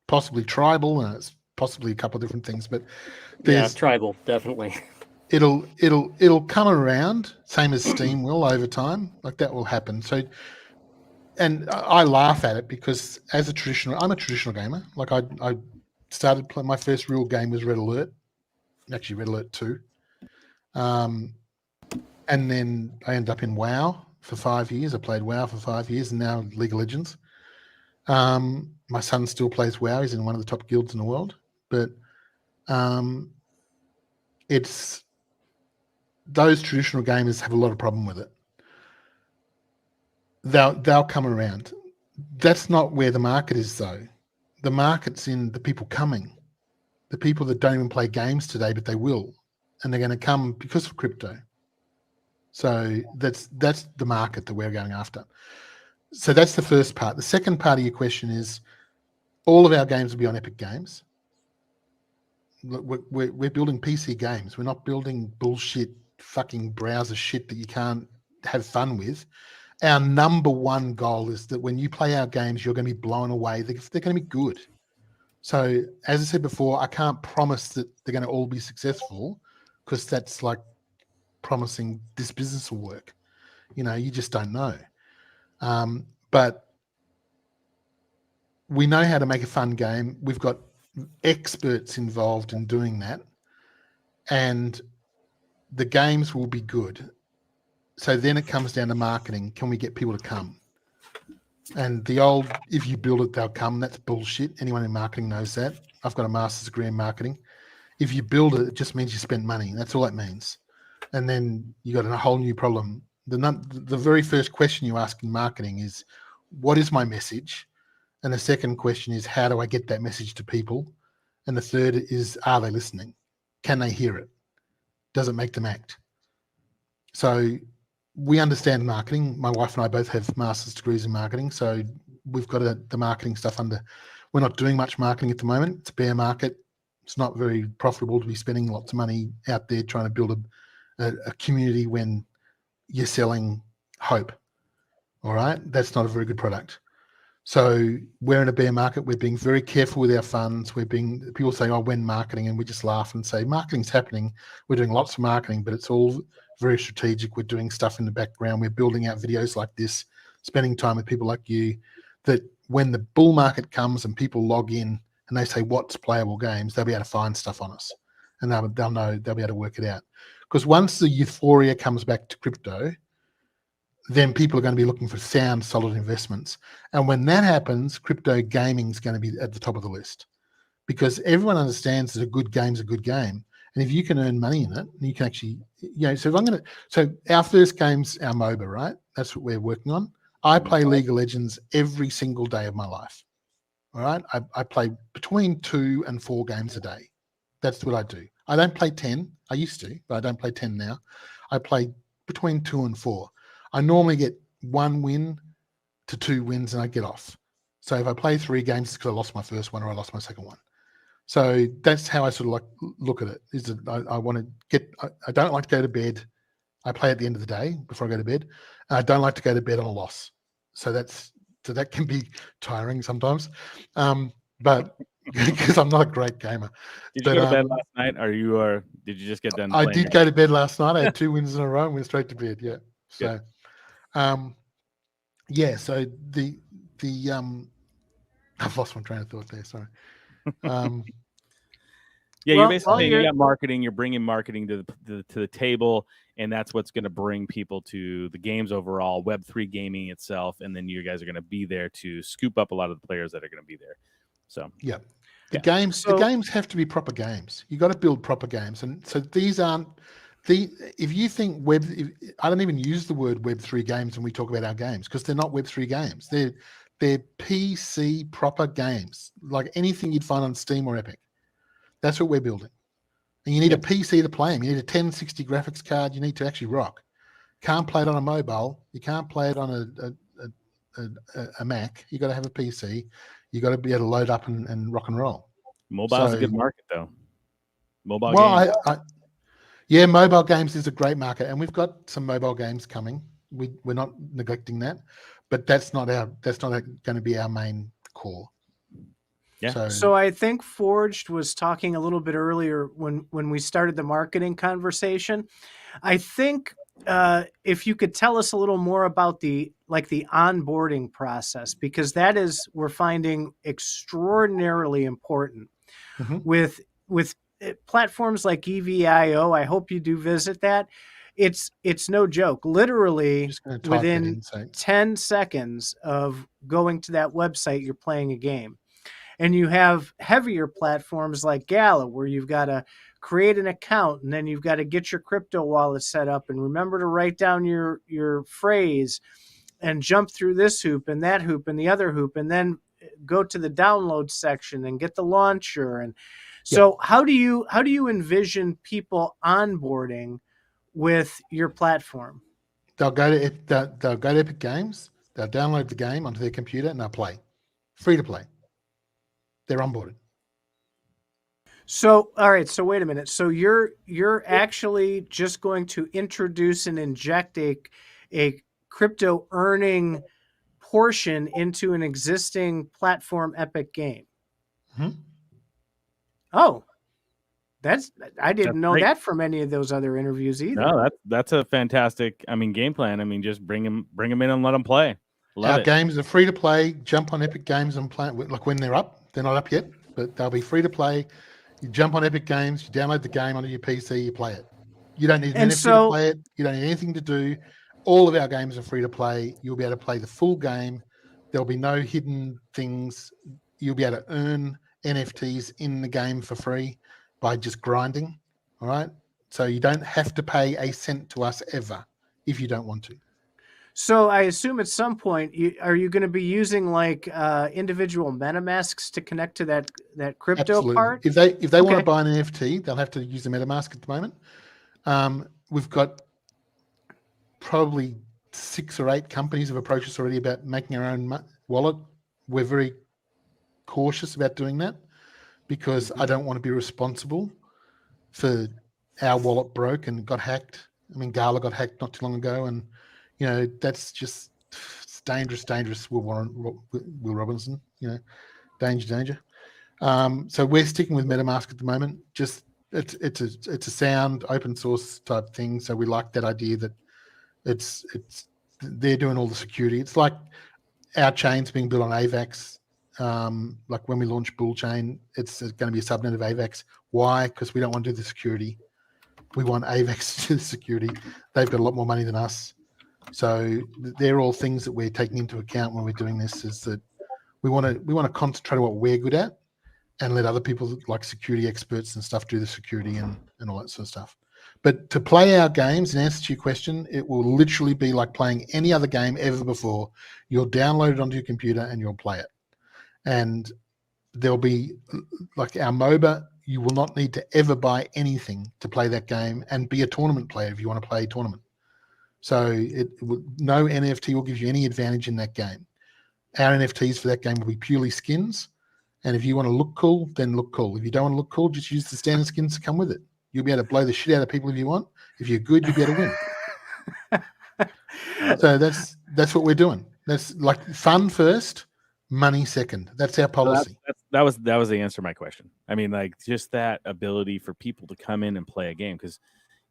possibly tribal, and it's possibly a couple of different things. But tribal, definitely. It'll come around, same as Steam will over time. Like that will happen. So, and I laugh at it because I'm a traditional gamer. Like I started playing, my first real game was Red Alert, actually Red Alert 2. And then I ended up in WoW for 5 years. I played WoW for 5 years, and now League of Legends. My son still plays WoW. He's in one of the top guilds in the world. But it's those traditional gamers have a lot of problem with it. They'll come around. That's not where the market is, though. The market's in the people coming, the people that don't even play games today, but they will, and they're going to come because of crypto. So that's the market that we're going after. So that's the first part. The second part of your question is all of our games will be on Epic Games. We're building PC games. We're not building bullshit fucking browser shit that you can't have fun with. Our number one goal is that when you play our games, you're going to be blown away. They're going to be good. So as I said before, I can't promise that they're going to all be successful, because that's like promising this business will work. You just don't know. But we know how to make a fun game. We've got experts involved in doing that, and the games will be good. So then it comes down to marketing. Can we get people to come? And the old, if you build it, they'll come, that's bullshit. Anyone in marketing knows that. I've got a master's degree in marketing. If you build it, it just means you spend money. That's all that means. And then you got a whole new problem. The very first question you ask in marketing is, what is my message? And the second question is, how do I get that message to people? And the third is, are they listening? Can they hear it? Does it make them act? So we understand marketing. My wife and I both have master's degrees in marketing. So we've got the marketing stuff under. We're not doing much marketing at the moment. It's a bear market. It's not very profitable to be spending lots of money out there trying to build a community when you're selling hope. All right. That's not a very good product. So we're in a bear market. We're being very careful with our funds. People say, oh, when marketing, and we just laugh and say, marketing's happening. We're doing lots of marketing, but it's all very strategic. We're doing stuff in the background. We're building out videos like this, spending time with people like you, that when the bull market comes and people log in and they say, what's playable games, they'll be able to find stuff on us, and they'll know, they'll be able to work it out. Because once the euphoria comes back to crypto, then people are going to be looking for sound, solid investments. And when that happens, crypto gaming is going to be at the top of the list, because everyone understands that a good game's a good game. And if you can earn money in it, you can actually, so our first game's our MOBA, right? That's what we're working on. I play League of Legends every single day of my life. All right. I play between 2 and 4 games a day. That's what I do. I don't play 10. I used to, but I don't play 10 now. I play between 2 and 4. I normally get 1 win to 2 wins and I get off. So if I play 3 games, it's because I lost my first one or I lost my second one. So that's how I sort of like look at it. Is that I want to get, I don't like to go to bed. I play at the end of the day before I go to bed. And I don't like to go to bed on a loss. So that can be tiring sometimes. But because I'm not a great gamer. Did you go to bed last night, or did you just get done? I did go to bed last night. I had 2 wins in a row and went straight to bed. Yeah. So, so I've lost my train of thought there. Sorry. You're basically you got marketing. You're bringing marketing to the table, and that's what's going to bring people to the games overall, Web3 gaming itself, and then you guys are going to be there to scoop up a lot of the players that are going to be there. So the games have to be proper games. You got to build proper games, and so these aren't. If you think I don't even use the word Web3 games when we talk about our games, because they're not Web3 games. They're PC proper games, like anything you'd find on Steam or Epic. That's what we're building. And you need a PC to play them. You need a 1060 graphics card. You need to actually rock. Can't play it on a mobile. You can't play it on a Mac. You got to have a PC. You got to be able to load up and rock and roll. Mobile's a good market, though. Mobile games. Mobile games is a great market, and we've got some mobile games coming. We're not neglecting that, but that's not going to be our main core. Yeah. So I think Forged was talking a little bit earlier when we started the marketing conversation. I think if you could tell us a little more about the onboarding process, because that is, we're finding, extraordinarily important with platforms like EVIO. I hope you do visit that. It's no joke. Literally within 10 seconds of going to that website, you're playing a game. And you have heavier platforms like Gala, where you've got to create an account, and then you've got to get your crypto wallet set up, and remember to write down your phrase, and jump through this hoop and that hoop and the other hoop, and then go to the download section and get the launcher. And so how do you envision people onboarding with your platform? They'll go to Epic Games, they'll download the game onto their computer, and they'll play. Free to play. They're onboarded. So, all right. So wait a minute. So you're actually just going to introduce and inject a crypto earning portion into an existing platform Epic game. Oh, I didn't That's know great. that from any of those other interviews either. No, that's a fantastic. I mean, game plan. I mean, just bring them in and let them play. Love Our it. games are free to play. Jump on Epic Games and play. Like when they're up, they're not up yet, but they'll be free to play. You jump on Epic Games, you download the game onto your PC, you play it. You don't need an And NFT so- to play it. You don't need anything to do. All of our games are free to play. You'll be able to play the full game. There'll be no hidden things. You'll be able to earn NFTs in the game for free by just grinding. All right. So you don't have to pay a cent to us ever if you don't want to. So I assume at some point, are you going to be using like individual MetaMasks to connect to that crypto Absolutely. part? If they want Okay. to buy an NFT, they'll have to use the MetaMask at the moment. We've got probably 6 or 8 companies have approached us already about making our own wallet. We're very cautious about doing that because I don't want to be responsible for our wallet broke and got hacked. I mean, Gala got hacked not too long ago, and you know that's just it's dangerous. Will Robinson, you know, danger. So we're sticking with MetaMask at the moment. Just it's a sound open source type thing. So we like that idea that it's they're doing all the security. It's like our chain's being built on AVAX. Like when we launch Bull Chain, it's going to be a subnet of AVAX. Why? Because we don't want to do the security. We want AVAX to do the security. They've got a lot more money than us. So they're all things that we're taking into account when we're doing this, is that we want to concentrate on what we're good at and let other people like security experts and stuff do the security and all that sort of stuff. But to play our games, in answer to your question, it will literally be like playing any other game ever before. You'll download it onto your computer and you'll play it. And there'll be like our MOBA, you will not need to ever buy anything to play that game and be a tournament player if you want to play a tournament. So no NFT will give you any advantage in that game. Our NFTs for that game will be purely skins. And if you want to look cool, then look cool. If you don't want to look cool, just use the standard skins to come with it. You'll be able to blow the shit out of people if you want. If you're good, you'll be able to win. So that's what we're doing. That's like fun first, money second. That's our policy. That was the answer to my question. I mean, like just that ability for people to come in and play a game, because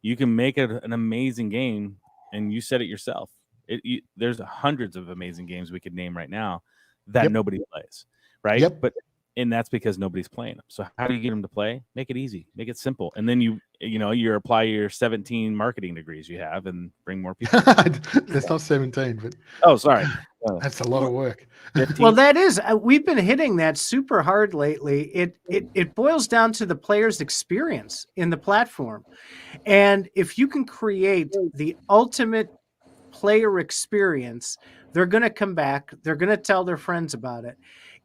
you can make it an amazing game, and you said it yourself. There's hundreds of amazing games we could name right now that nobody plays, right? Yep. And that's because nobody's playing them. So how do you get them to play? Make it easy, make it simple, and then you apply your 17 marketing degrees you have and bring more people. That's not 17, but oh, sorry, that's a lot of work. 15? Well, that is, we've been hitting that super hard lately. It boils down to the player's experience in the platform. And if you can create the ultimate player experience, they're going to come back. They're going to tell their friends about it.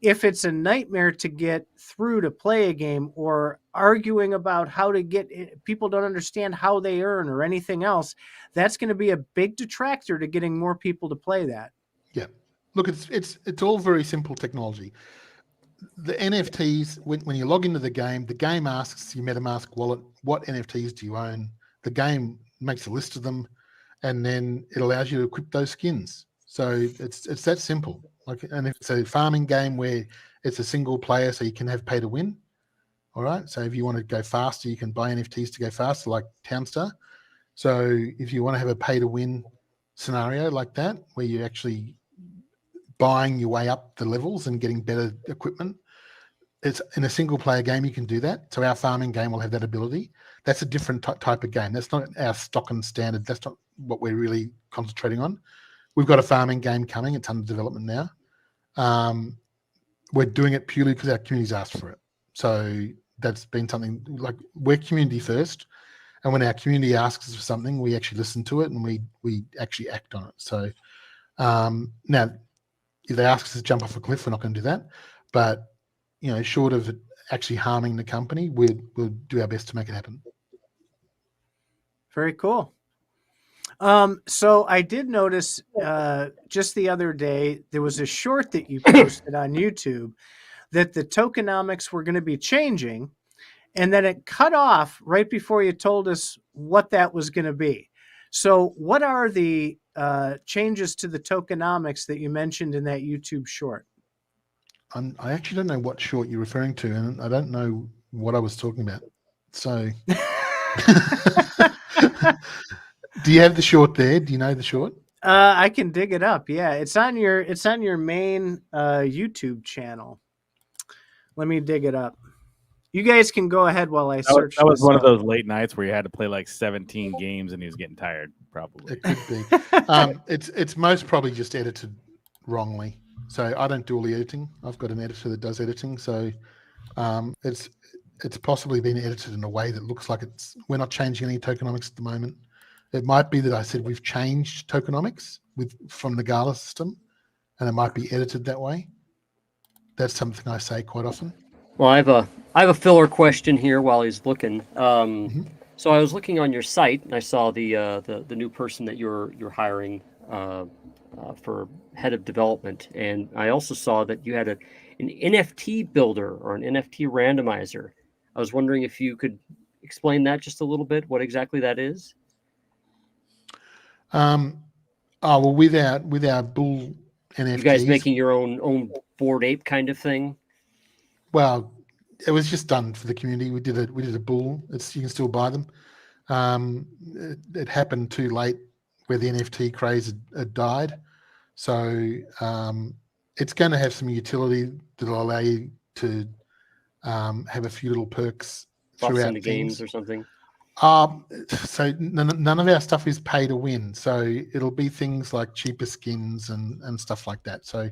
If it's a nightmare to get through to play a game, or arguing about how to get it, people don't understand how they earn or anything else, that's going to be a big detractor to getting more people to play that. Yeah. Look, it's all very simple technology. The NFTs, when you log into the game asks your MetaMask wallet, what NFTs do you own? The game makes a list of them, and then it allows you to equip those skins. So it's that simple. And if it's a farming game where it's a single player, so you can have pay to win. All right. So if you want to go faster, you can buy NFTs to go faster, like Townstar. So if you want to have a pay to win scenario like that, where you're actually buying your way up the levels and getting better equipment, it's in a single player game, you can do that. So our farming game will have that ability. That's a different type of game. That's not our stock and standard. That's not what we're really concentrating on. We've got a farming game coming. It's under development now. We're doing it purely because our community's asked for it. So that's been something, like, we're community first. And when our community asks us for something, we actually listen to it and we actually act on it. So now, if they ask us to jump off a cliff, we're not going to do that. But, short of actually harming the company, we'll do our best to make it happen. Very cool. So I did notice just the other day, there was a short that you posted on YouTube that the tokenomics were going to be changing, and then it cut off right before you told us what that was going to be. So what are the changes to the tokenomics that you mentioned in that YouTube short? I actually don't know what short you're referring to, and I don't know what I was talking about. So, do you have the short there? Do you know the short? I can dig it up. Yeah, it's on your main YouTube channel. Let me dig it up. You guys can go ahead while I search. That was this one up. of those late nights where you had to play like 17 games and he was getting tired, probably. It could be. It's most probably just edited wrongly. So I don't do all the editing. I've got an editor that does editing. So it's possibly been edited in a way that looks like we're not changing any tokenomics at the moment. It might be that I said we've changed tokenomics from the Gala system, and it might be edited that way. That's something I say quite often. Well, I have a filler question here while he's looking. So I was looking on your site and I saw the new person that you're hiring for head of development, and I also saw that you had an NFT builder or an NFT randomizer. I was wondering if you could explain that just a little bit, what exactly that is. Well, with our bull NFTs, You guys making your own Bored Ape kind of thing? Well, it was just done for the community. We did a bull. You can still buy them. It happened too late where the NFT craze had died. So it's going to have some utility that will allow you to have a few little perks throughout the games or something. So none of our stuff is pay to win. So it'll be things like cheaper skins and stuff like that. So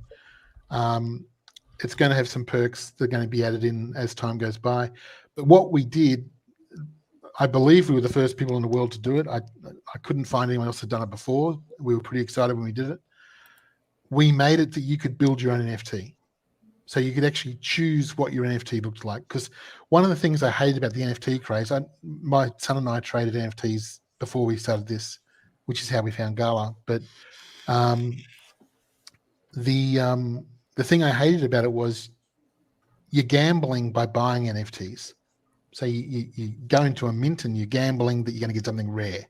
it's going to have some perks that are going to be added in as time goes by. But what we did, I believe we were the first people in the world to do it. I couldn't find anyone else who had done it before. We were pretty excited when we did it. We made it that you could build your own NFT. So you could actually choose what your NFT looked like. Because one of the things I hated about the NFT craze, my son and I traded NFTs before we started this, which is how we found Gala. But the thing I hated about it was you're gambling by buying NFTs. So you go into a mint and you're gambling that you're going to get something rare.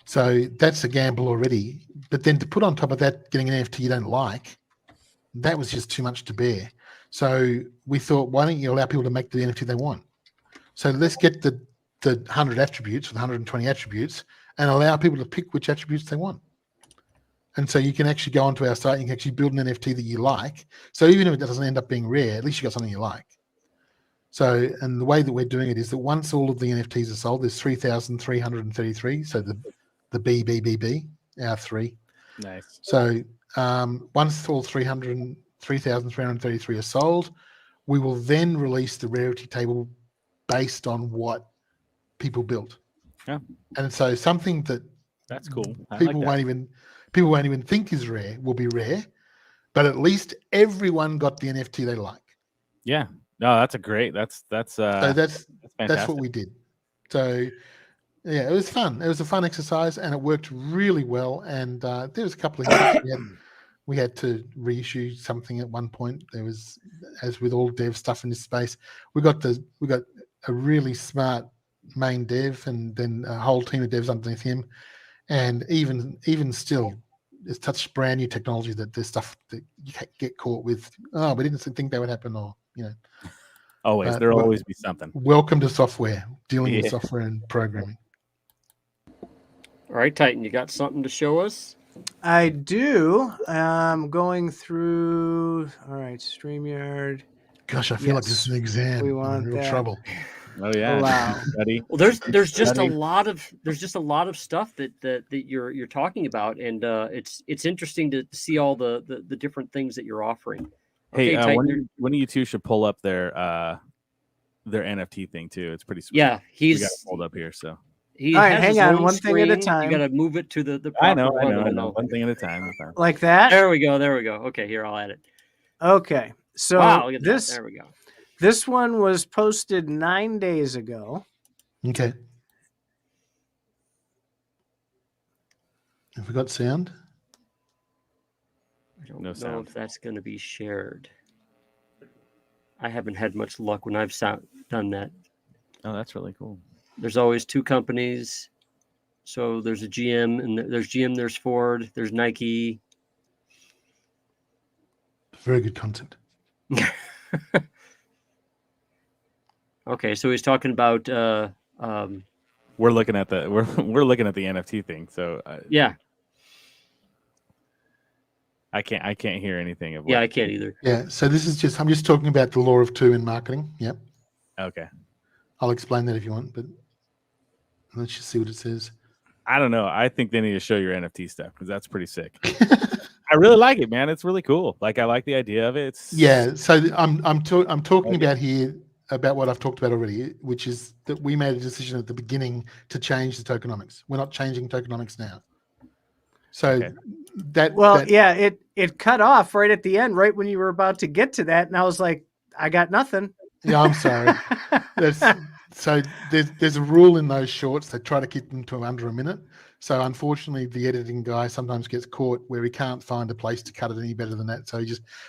So that's a gamble already. But then to put on top of that, getting an NFT you don't like, that was just too much to bear. So we thought, why don't you allow people to make the NFT they want? So let's get the 100 attributes, or the 120 attributes, and allow people to pick which attributes they want. And so you can actually go onto our site and you can actually build an NFT that you like. So even if it doesn't end up being rare, at least you got something you like. So, and the way that we're doing it is that once all of the NFTs are sold, there's 3,333. So the BBBB, our three. Nice. So once all 3,333 are sold, we will then release the rarity table based on what people built. Yeah. And so something that's cool. People won't even think is rare will be rare, but at least everyone got the NFT they like. Yeah. No, that's that's what we did. So yeah, it was fun. It was a fun exercise and it worked really well. And there was a couple of hiccups. We had to reissue something at one point. There was, as with all dev stuff in this space, we got a really smart main dev and then a whole team of devs underneath him. And even still, it's such brand new technology that there's stuff that you get caught with. Oh, we didn't think that would happen, or Always, there'll always be something. Welcome to software, dealing with software and programming. All right, Titan, you got something to show us? I do. I'm going through. All right, StreamYard. Gosh, I feel like this is an exam. We I'm want in real that. trouble. Oh yeah, Allow. Well, there's just a lot of stuff that you're talking about, and it's interesting to see all the different things that you're offering. Hey, Okay, one of you two should pull up their NFT thing too. It's pretty sweet. Yeah, we got it pulled up here. So he all right, has hang his on, own one thing at a screen. time. You got to move it to the proper I know. one One thing at a time. Like that. There we go. Okay, here, I'll add it. Okay, so wow, look at this. that. There we go. This one was posted 9 days ago. Okay. Have we got sound? I don't No know sound. if that's going to be shared. I haven't had much luck when I've done that. Oh, that's really cool. There's always two companies. So there's a GM, and there's GM, there's Ford, there's Nike. Very good content. Okay, so he's talking about We're looking at the we're looking at the NFT thing. So yeah. I can't hear anything of what. Yeah, I can't either. Yeah. So this is I'm just talking about the law of two in marketing. Yep. Okay. I'll explain that if you want, but let's just see what it says. I don't know. I think they need to show your NFT stuff because that's pretty sick. I really like it, man. It's really cool. Like I like the idea of it. It's Yeah. So I'm talking about here about what I've talked about already, which is that we made a decision at the beginning to change the tokenomics. We're not changing tokenomics now. So Okay. It cut off right at the end, right when you were about to get to that, and I was like, I got nothing. Yeah, I'm sorry. So there's a rule in those shorts. They try to keep them to under a minute. So unfortunately, the editing guy sometimes gets caught where he can't find a place to cut it any better than that. So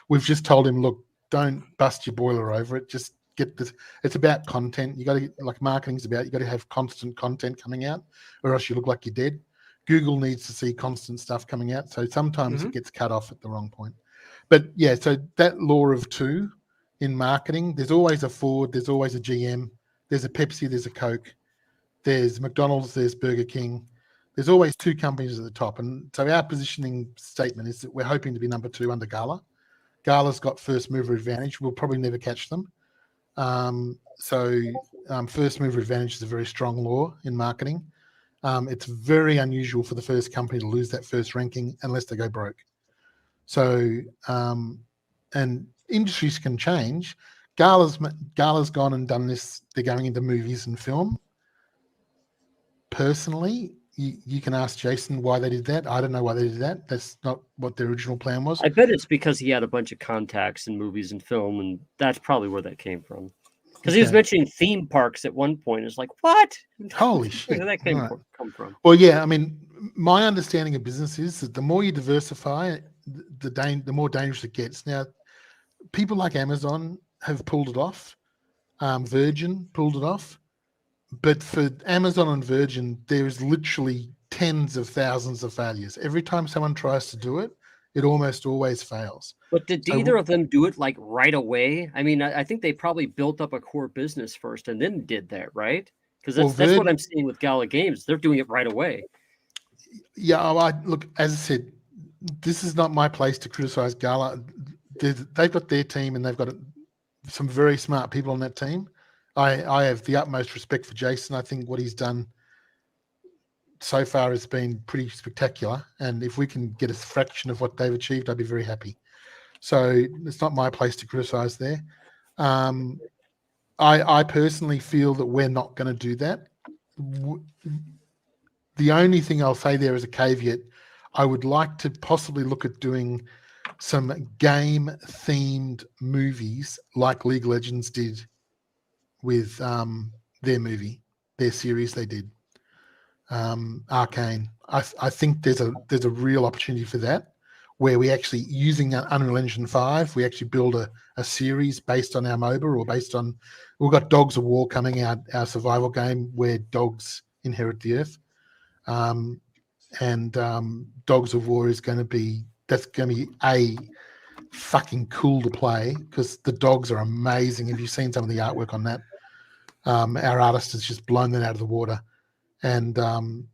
we've just told him, look, don't bust your boiler over it. Just get this. It's about content. You got to, like marketing's about, you got to have constant content coming out, or else you look like you're dead. Google needs to see constant stuff coming out. So sometimes it gets cut off at the wrong point. But yeah, so that law of two in marketing, there's always a Ford, there's always a GM, there's a Pepsi, there's a Coke, there's McDonald's, there's Burger King. There's always two companies at the top. And so our positioning statement is that we're hoping to be number 2 under Gala. Gala's got first mover advantage. We'll probably never catch them. First mover advantage is a very strong law in marketing. It's very unusual for the first company to lose that first ranking unless they go broke. So, and industries can change. Gala's gone and done this. They're going into movies and film. Personally, you can ask Jason why they did that. I don't know why they did that. That's not what their original plan was. I bet it's because he had a bunch of contacts in movies and film, and that's probably where that came from. Because he was mentioning theme parks at one point. It's like, what? Holy shit. Where did that come from? Well, yeah, I mean, my understanding of business is that the more you diversify, the more dangerous it gets. Now, people like Amazon have pulled it off. Virgin pulled it off. But for Amazon and Virgin, there's literally tens of thousands of failures. Every time someone tries to do it, it almost always fails. But did either of them do it like right away? I mean, I think they probably built up a core business first and then did that, right? Because that's what I'm seeing with Gala Games. They're doing it right away. Yeah, look, as I said, this is not my place to criticize Gala. They've got their team and they've got some very smart people on that team. I have the utmost respect for Jason. I think what he's done so far has been pretty spectacular. And if we can get a fraction of what they've achieved, I'd be very happy. So it's not my place to criticize there. I personally feel that we're not going to do that. The only thing I'll say there as a caveat, I would like to possibly look at doing some game-themed movies like League of Legends did with their series they did, Arcane. I think there's a real opportunity for that, where we actually, using Unreal Engine 5, we actually build a series based on our MOBA or based on, we've got Dogs of War coming out, our survival game where dogs inherit the earth. Dogs of War is going to be a fucking cool to play because the dogs are amazing. Have you seen some of the artwork on that? Our artist has just blown that out of the water. And the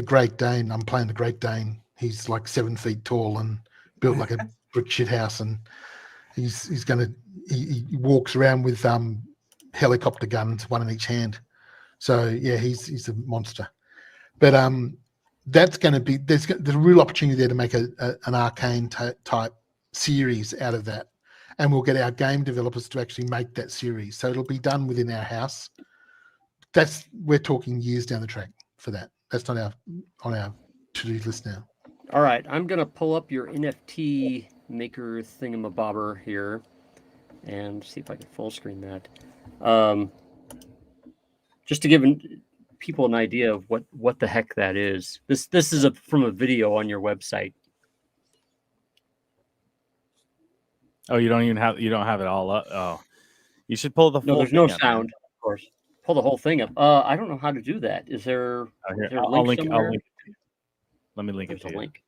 Great Dane, I'm playing the Great Dane. He's like 7 feet tall and built like a brick shit house. And he walks around with helicopter guns, one in each hand. So yeah, he's a monster. But that's going to be, there's a real opportunity there to make an Arcane type series out of that. And we'll get our game developers to actually make that series. So it'll be done within our house. We're talking years down the track for that. That's not on our to-do list now. All right, I'm going to pull up your NFT maker thingamabobber here and see if I can full screen that. Just to give people an idea of what the heck that is. This is from a video on your website. Oh, you don't have it all up. Oh, you should pull the full. No, there's no thing up, sound, man. of course. Pull the whole thing up. I don't know how to do that. Is there? Here, is there a I'll link link. somewhere? I'll link it to you. Let me link There's it to a you. link.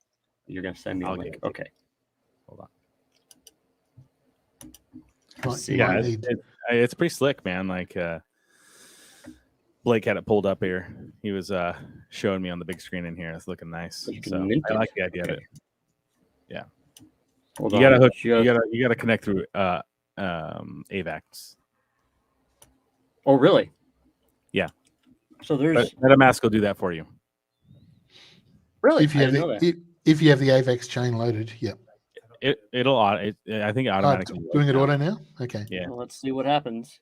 You're gonna send me a I'll link. get it. Okay. Hold on. You might need. It's pretty slick, man. Like Blake had it pulled up here. He was showing me on the big screen in here. It's looking nice. So I like the idea of it. Yeah. You gotta hook. You gotta connect through AVAX. Oh, really? Yeah. So there's MetaMask will do that for you. Really? If you have if you have the AVAX chain loaded, yep. It'll I think it automatically doing it auto now. Okay. Yeah. Well, let's see what happens.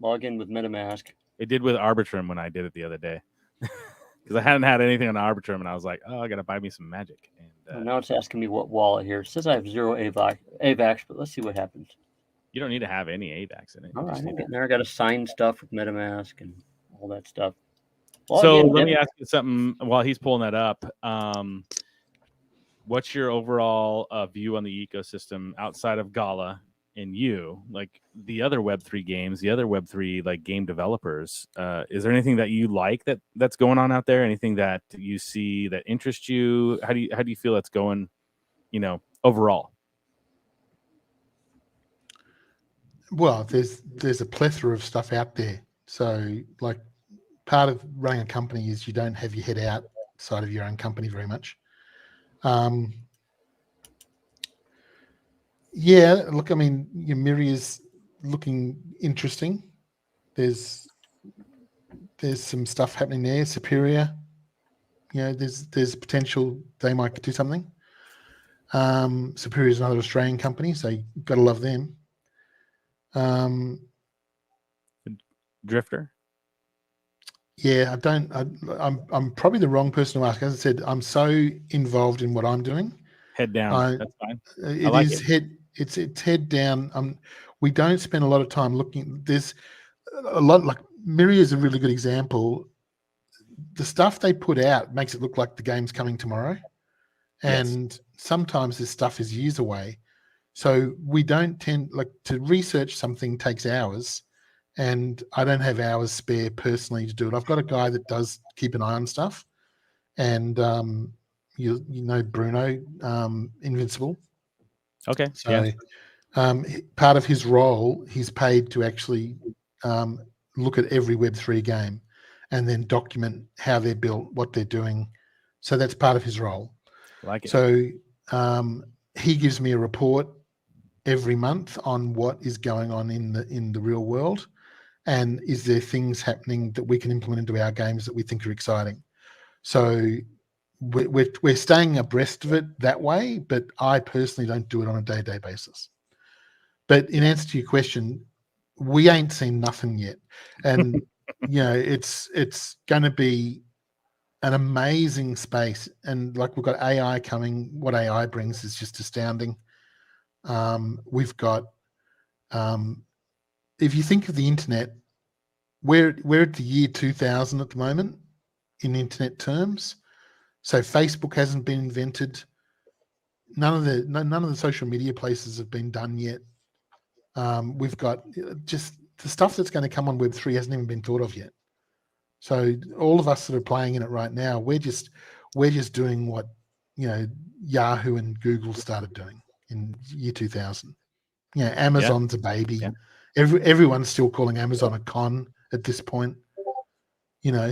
Log in with MetaMask. It did with Arbitrum when I did it the other day. Because I hadn't had anything on Arbitrum, and I was like, "Oh, I gotta buy me some magic." And well, now it's asking me what wallet here. It says I have 0 AVAX, but let's see what happens. You don't need to have any AVAX in it. All right, I'm getting there. I got to sign stuff with MetaMask and all that stuff. Well, so let me ask you something while he's pulling that up. What's your overall view on the ecosystem outside of Gala and you, like the other Web3 games, the other Web3 like game developers? Is there anything that you like that's going on out there? Anything that you see that interests you? How do you feel that's going, overall? Well, there's a plethora of stuff out there. So like part of running a company is you don't have your head outside of your own company very much. Yeah, look, I mean, your Miri is looking interesting. There's some stuff happening there. Superior, there's potential they might do something. Superior is another Australian company, so you got to love them. Drifter. Yeah, I'm probably the wrong person to ask. As I said, I'm so involved in what I'm doing. Head down. That's fine. It's head down. We don't spend a lot of time looking. There's a lot, like Miri is a really good example. The stuff they put out makes it look like the game's coming tomorrow, and sometimes this stuff is years away. So we don't tend to research something takes hours, and I don't have hours spare personally to do it. I've got a guy that does keep an eye on stuff, and you know Bruno, Invincible. Okay. So part of his role, he's paid to actually look at every Web3 game and then document how they're built, what they're doing. So that's part of his role. Like it. So he gives me a report every month on what is going on in the real world, and is there things happening that we can implement into our games that we think are exciting. So we're staying abreast of it that way, but I personally don't do it on a day-to-day basis. But in answer to your question, we ain't seen nothing yet, and it's going to be an amazing space. And like we've got AI coming. What AI brings is just astounding. We've got, if you think of the internet, we're at the year 2000 at the moment in internet terms. So Facebook hasn't been invented. None of the social media places have been done yet. We've got just the stuff that's going to come on Web3 hasn't even been thought of yet. So all of us that are playing in it right now, we're just doing what Yahoo and Google started doing in year 2000. Amazon's a baby. Yeah. Everyone's still calling Amazon a con at this point.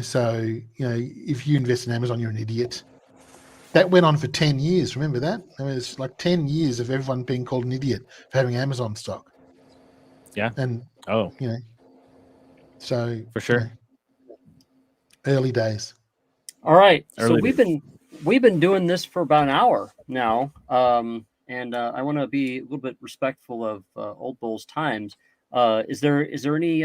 So if you invest in Amazon, you're an idiot. That went on for 10 years. Remember that? It was like 10 years of everyone being called an idiot for having Amazon stock. Yeah. And so for sure. Early days. All right. So we've been doing this for about an hour now. And I want to be a little bit respectful of Old3ull's times. Is there any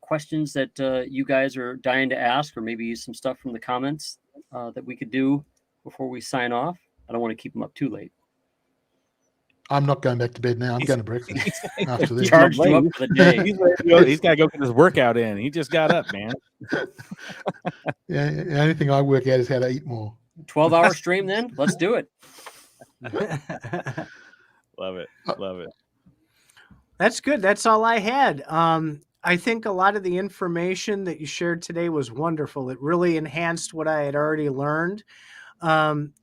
questions that you guys are dying to ask, or maybe some stuff from the comments that we could do before we sign off? I don't want to keep them up too late. I'm not going back to bed now. I'm going to breakfast after this. Charged him up for the day. He's got to go get his workout in. He just got up, man. Yeah, the only thing I work out is how to eat more. 12-hour stream then? Let's do it. Love it. That's good. That's all I had. I think a lot of the information that you shared today was wonderful. It really enhanced what I had already learned.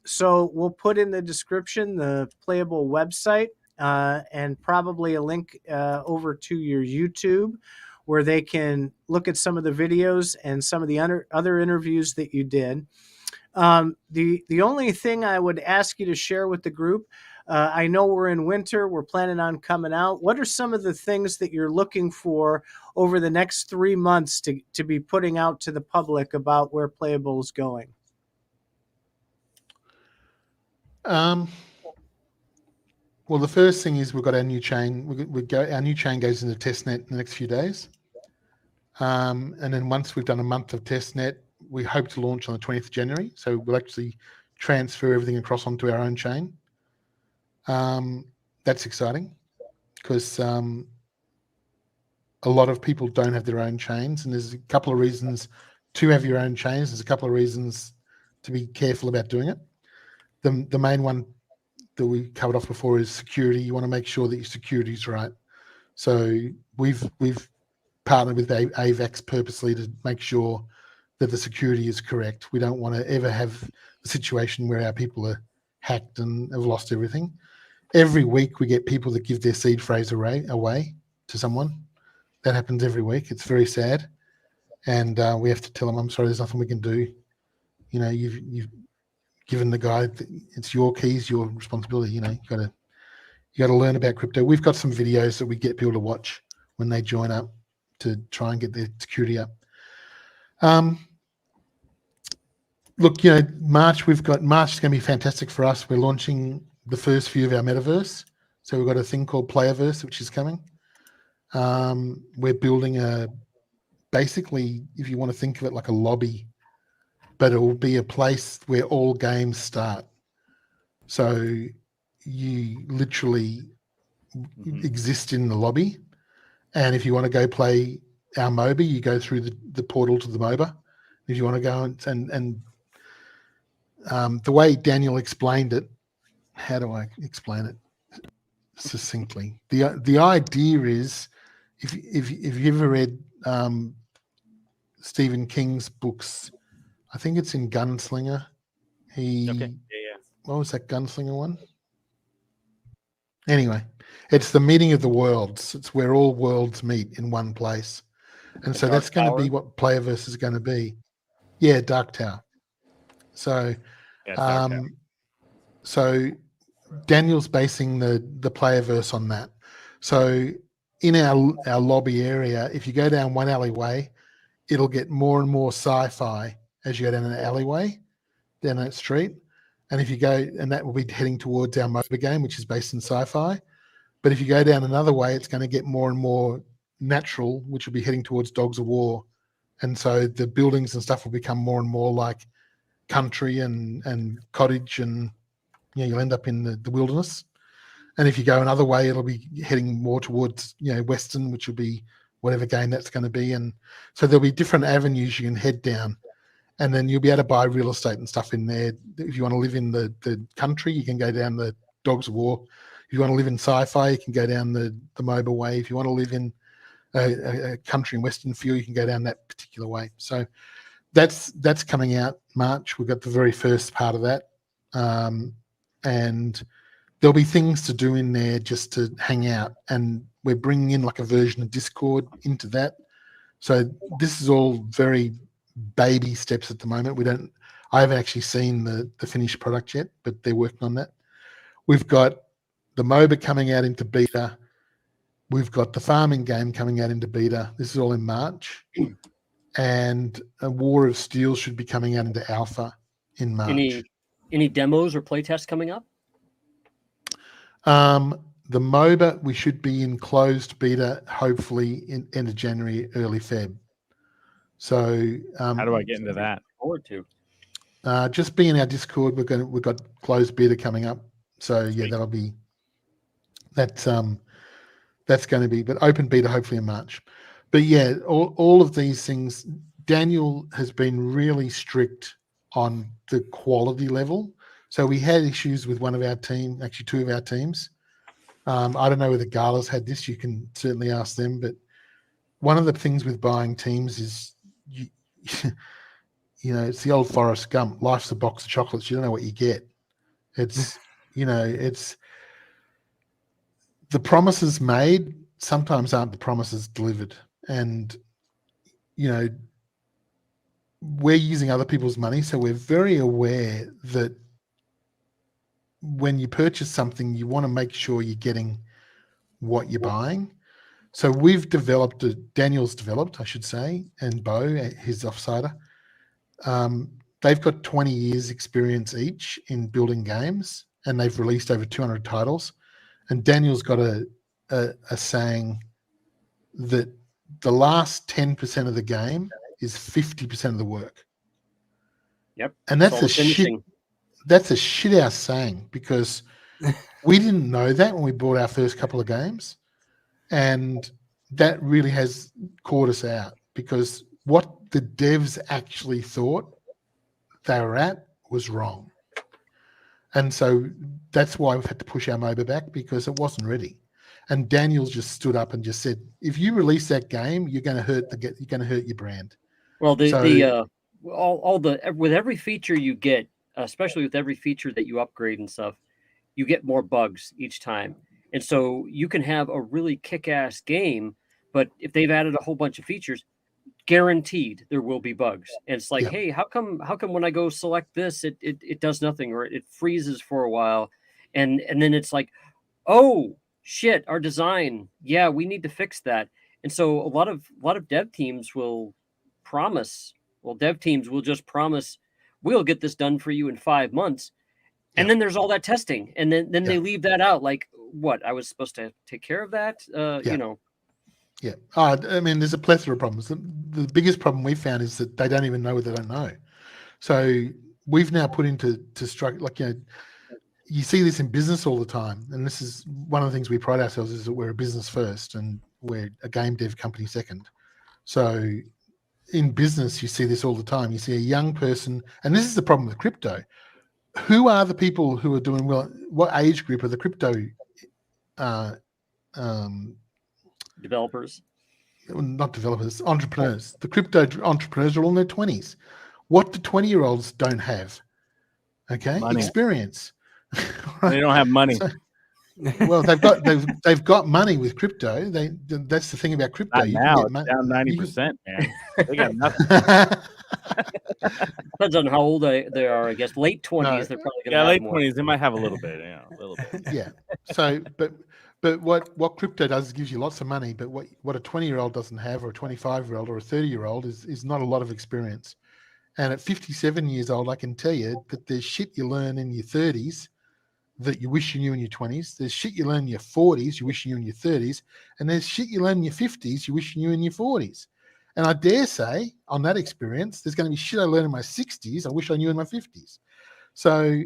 So we'll put in the description the Playable website. and probably a link over to your YouTube where they can look at some of the videos and some of the other interviews that you did. The only thing I would ask you to share with the group, I know we're in winter, we're planning on coming out. What are some of the things that you're looking for over the next 3 months to be putting out to the public about where Playable is going? Well, the first thing is we've got our new chain. Our new chain goes into testnet in the next few days. And then once we've done a month of testnet, we hope to launch on the 20th of January. So we'll actually transfer everything across onto our own chain. That's exciting because a lot of people don't have their own chains, and there's a couple of reasons to have your own chains. There's a couple of reasons to be careful about doing it. The main one that we covered off before is security. You want to make sure that your security is right. So we've partnered with AVAX purposely to make sure that the security is correct. We don't want to ever have a situation where our people are hacked and have lost everything. Every week we get people that give their seed phrase away to someone. That happens every week. It's very sad. And we have to tell them, I'm sorry, there's nothing we can do. You know, you've given the guy, it's your keys, your responsibility. You know, you got to learn about crypto. We've got some videos that we get people to watch when they join up to try and get their security up. Look, you know, March is going to be fantastic for us. We're launching the first few of our metaverse. So we've got a thing called Playerverse, which is coming. We're building basically, if you want to think of it like a lobby, but it will be a place where all games start. So you literally exist in the lobby. And if you want to go play our MOBA, you go through the portal to the MOBA. If you want to go and the way Daniel explained it, how do I explain it succinctly? The idea is, if you ever read Stephen King's books, I think it's in Gunslinger. What was that Gunslinger one? Anyway, it's the meeting of the worlds. It's where all worlds meet in one place. And so that's going to be what Playerverse is going to be. Yeah, Dark Tower. So, so Daniel's basing the Playerverse on that. So in our lobby area, if you go down one alleyway, it'll get more and more sci-fi as you go down an alleyway, down that street. And if you go, and that will be heading towards our MOBA game, which is based in sci-fi. But if you go down another way, it's going to get more and more natural, which will be heading towards Dogs of War. And so the buildings and stuff will become more and more like country and cottage, and you know, you'll end up in the wilderness. And if you go another way, it'll be heading more towards, you know, Western, which will be whatever game that's going to be. And so there'll be different avenues you can head down. And then you'll be able to buy real estate and stuff in there. If you want to live in the country, you can go down the Dogs of War. If you want to live in sci-fi, you can go down the MOBA way. If you want to live in a country and Western feel, you can go down that particular way. So that's coming out March. We've got the very first part of that. And there'll be things to do in there just to hang out. And we're bringing in like a version of Discord into that. So this is all very baby steps at the moment. I haven't actually seen the finished product yet, but they're working on that. We've got the MOBA coming out into beta. We've got the farming game coming out into beta. This is all in March. And a War of Steel should be coming out into alpha in March. Any demos or playtests coming up? The MOBA, we should be in closed beta, hopefully in end of January, early Feb. So how do I get into that? Forward to. Just be in our Discord. We've got closed beta coming up. So yeah, that's going to be, but open beta hopefully in March. But yeah, all of these things, Daniel has been really strict on the quality level. So we had issues with one of our team, actually two of our teams. I don't know whether Gala's had this. You can certainly ask them. But one of the things with buying teams is, you know, it's the old Forrest Gump. Life's a box of chocolates. You don't know what you get. It's, you know, the promises made sometimes aren't the promises delivered. And, we're using other people's money, so we're very aware that when you purchase something, you want to make sure you're getting what you're buying. So we've developed, Daniel's developed, I should say, and Bo, his offsider. They've got 20 years experience each in building games, and they've released over 200 titles. And Daniel's got a saying that the last 10% of the game is 50% of the work. Yep. And that's a shit house saying, because we didn't know that when we bought our first couple of games. And that really has caught us out, because what the devs actually thought they were at was wrong. And so that's why we've had to push our MOBA back, because it wasn't ready. And Daniel just stood up and just said, if you release that game, you're going to hurt your brand. Well, with every feature you get, especially with every feature that you upgrade and stuff, you get more bugs each time. And so you can have a really kick-ass game, but if they've added a whole bunch of features, guaranteed there will be bugs. And it's like, hey, how come when I go select this, it does nothing, or it freezes for a while, and then it's like, oh shit, our design, yeah, we need to fix that. And so a lot of dev teams will promise. Well, dev teams will just promise, we'll get this done for you in 5 months. And then there's all that testing. And then they leave that out. Like, what? I was supposed to take care of that? Yeah. I mean, there's a plethora of problems. The biggest problem we found is that they don't even know what they don't know. So we've now put into structure, like, you see this in business all the time. And this is one of the things we pride ourselves is that we're a business first and we're a game dev company second. So in business, you see this all the time. You see a young person, and this is the problem with crypto. Who are the people who are doing well? What age group are the crypto developers? Not developers, entrepreneurs. The crypto entrepreneurs are all in their 20s. What do 20-year-olds don't have? Okay, money. Experience. Right? They don't have money. So, well, they've got money with crypto. That's the thing about crypto. Not now, it's down 90%, man. They got nothing. Depends on how old they are, I guess. Late 20s, No. they're probably going to have late more. 20s, they might have a little bit, a little bit. Yeah. So, but what crypto does is gives you lots of money. But what a 20-year-old doesn't have, or a 25-year-old, or a 30-year-old is not a lot of experience. And at 57 years old, I can tell you that there's shit you learn in your 30s that you wish you knew in your 20s. There's shit you learn in your 40s you wish you knew in your 30s. And there's shit you learn in your 50s you wish you knew in your 40s. And I dare say, on that experience, there's going to be shit I learned in my 60s I wish I knew in my 50s. So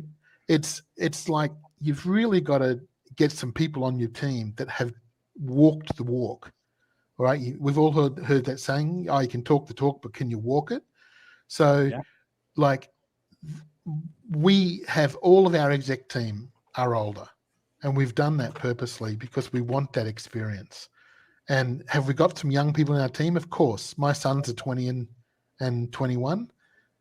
it's like you've really got to get some people on your team that have walked the walk. All right? We've all heard that saying, you can talk the talk, but can you walk it? So, like, we have all of our exec team are older, and we've done that purposely because we want that experience. And have we got some young people in our team? Of course. My sons are 20 and 21,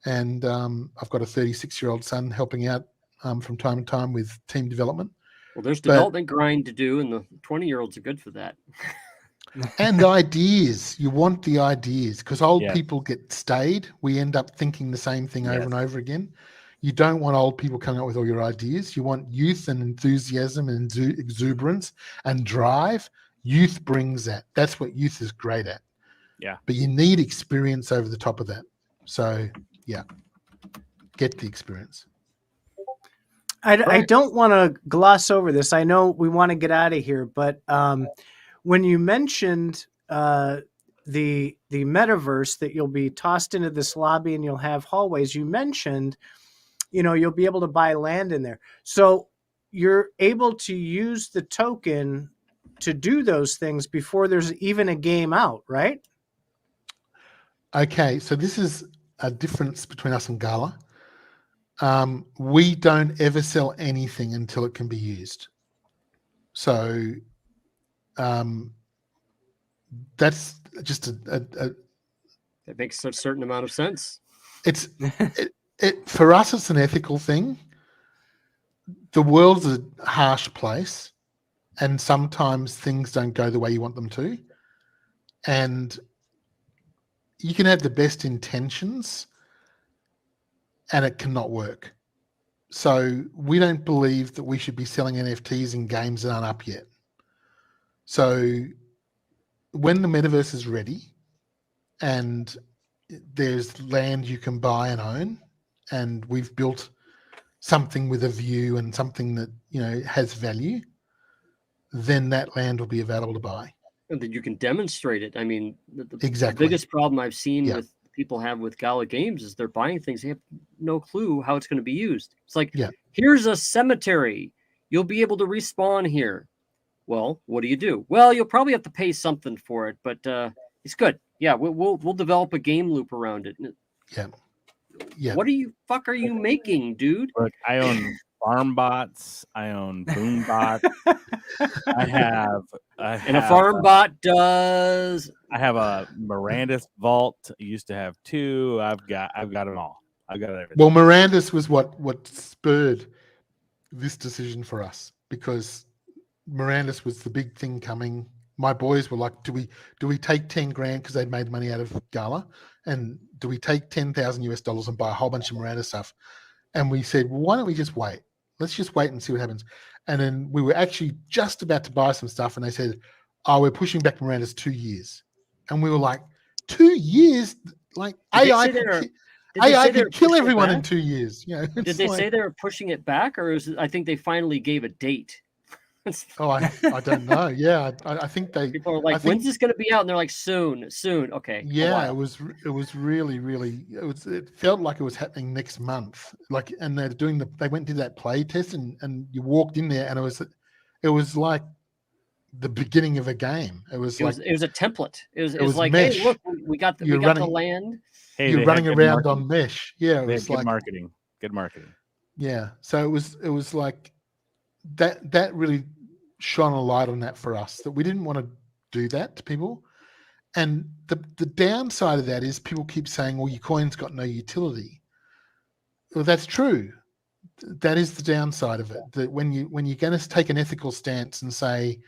and I've got a 36-year-old son helping out from time to time with team development. Well, there's development grind to do, and the 20-year-olds are good for that. And ideas. You want the ideas, because old people get stayed. We end up thinking the same thing over and over again. You don't want old people coming up with all your ideas. You want youth and enthusiasm and exuberance and drive. Youth brings that. That's what youth is great at. Yeah. But you need experience over the top of that. So, get the experience. I don't want to gloss over this. I know we want to get out of here, but when you mentioned the metaverse, that you'll be tossed into this lobby and you'll have hallways, you mentioned, you'll be able to buy land in there. So you're able to use the token to do those things before there's even a game out, right? Okay, so this is a difference between us and Gala. We don't ever sell anything until it can be used. So that's just that makes a certain amount of sense. It's for us, it's an ethical thing. The world's a harsh place, and sometimes things don't go the way you want them to. And you can have the best intentions and it cannot work. So we don't believe that we should be selling NFTs in games that aren't up yet. So when the metaverse is ready and there's land you can buy and own, and we've built something with a view and something that, has value, then that land will be available to buy. And that you can demonstrate it. I mean, Exactly. the biggest problem I've seen with people have with Gala Games is they're buying things, they have no clue how it's going to be used. It's like, here's a cemetery. You'll be able to respawn here. Well, what do? Well, you'll probably have to pay something for it, but it's good. Yeah, we'll develop a game loop around it. Yeah. What fuck are you making, dude? Look, I own farm bots. I own boom bots. And a farm bot does. I have a Mirandus vault. I used to have 2. I've got them all. I've got everything. Well, Mirandus was what spurred this decision for us, because Mirandus was the big thing coming. My boys were like, do we take 10 grand because they'd made money out of Gala, and do we take $10,000 and buy a whole bunch of Miranda stuff? And we said, well, why don't we just wait? Let's just wait and see what happens. And then we were actually just about to buy some stuff, and they said, oh, we're pushing back Miranda's 2 years. And we were like, 2 years? Like AI could kill everyone in 2 years. Did they say they were pushing it back, or I think they finally gave a date? I don't know. Yeah, I think people are like, when's this going to be out? And they're like, soon. Okay. Yeah, it was really, really. It felt like it was happening next month. Like, and they're doing they went to that play test, and you walked in there, and it was like the beginning of a game. It was a template. It was like, mesh. hey, look, we got the land. Hey, you're running around on mesh. Yeah, it was good like marketing. Good marketing. Yeah, so it was like that really shone a light on that for us, that we didn't want to do that to people. And the downside of that is people keep saying, well, your coin's got no utility. Well, that's true. That is the downside of it, that when you're going to take an ethical stance and say,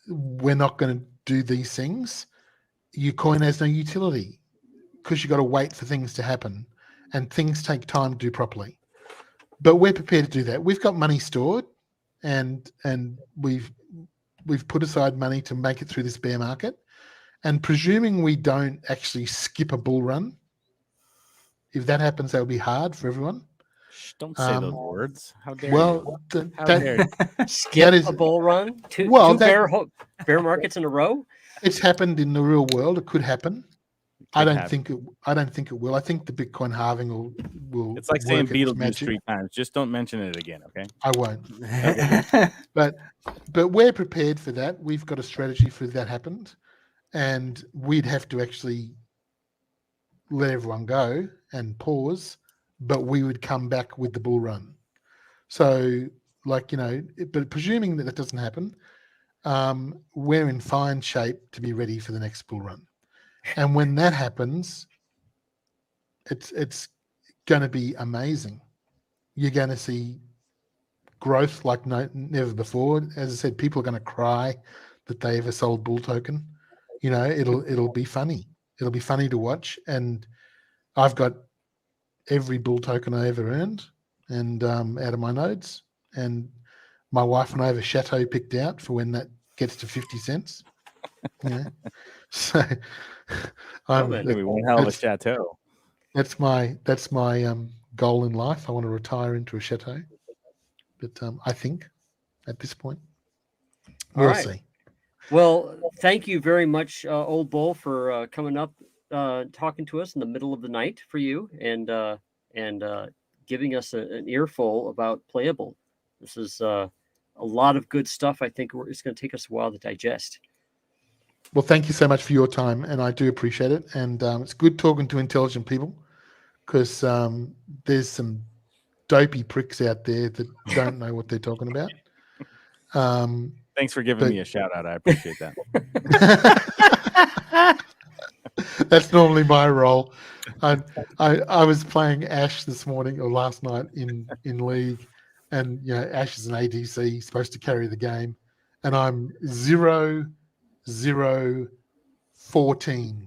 we're not going to do these things, your coin has no utility, because you've got to wait for things to happen, and things take time to do properly. But we're prepared to do that. We've got money stored, and we've put aside money to make it through this bear market. And presuming we don't actually skip a bull run, if that happens, that would be hard for everyone. Shh, don't say those words. How dare you? How dare you? Skip a bull run? Two bear markets in a row? It's happened in the real world. It could happen. I don't think it will. I think the Bitcoin halving will. It's like saying Beetlejuice 3 times. Just don't mention it again, okay? I won't. Okay. But we're prepared for that. We've got a strategy for if that happened, and we'd have to actually let everyone go and pause, but we would come back with the bull run. So, but presuming that doesn't happen, we're in fine shape to be ready for the next bull run. And when that happens, it's going to be amazing. You're going to see growth like never before. As I said, people are going to cry that they ever sold bull token. It'll be funny. It'll be funny to watch. And I've got every bull token I ever earned, and out of my nodes. And my wife and I have a chateau picked out for when that gets to 50 cents. So we one hell of a chateau. That's my goal in life. I want to retire into a chateau, but I think at this point we'll see. Well, thank you very much, Old Bull, for coming up, talking to us in the middle of the night for you, and giving us an earful about Playable. This is a lot of good stuff. I think it's going to take us a while to digest. Well, thank you so much for your time, and I do appreciate it. And it's good talking to intelligent people, because there's some dopey pricks out there that don't know what they're talking about. Thanks for giving me a shout out. I appreciate that. That's normally my role. I was playing Ash this morning or last night in League, and Ash is an ADC, supposed to carry the game, and I'm 0-0-14.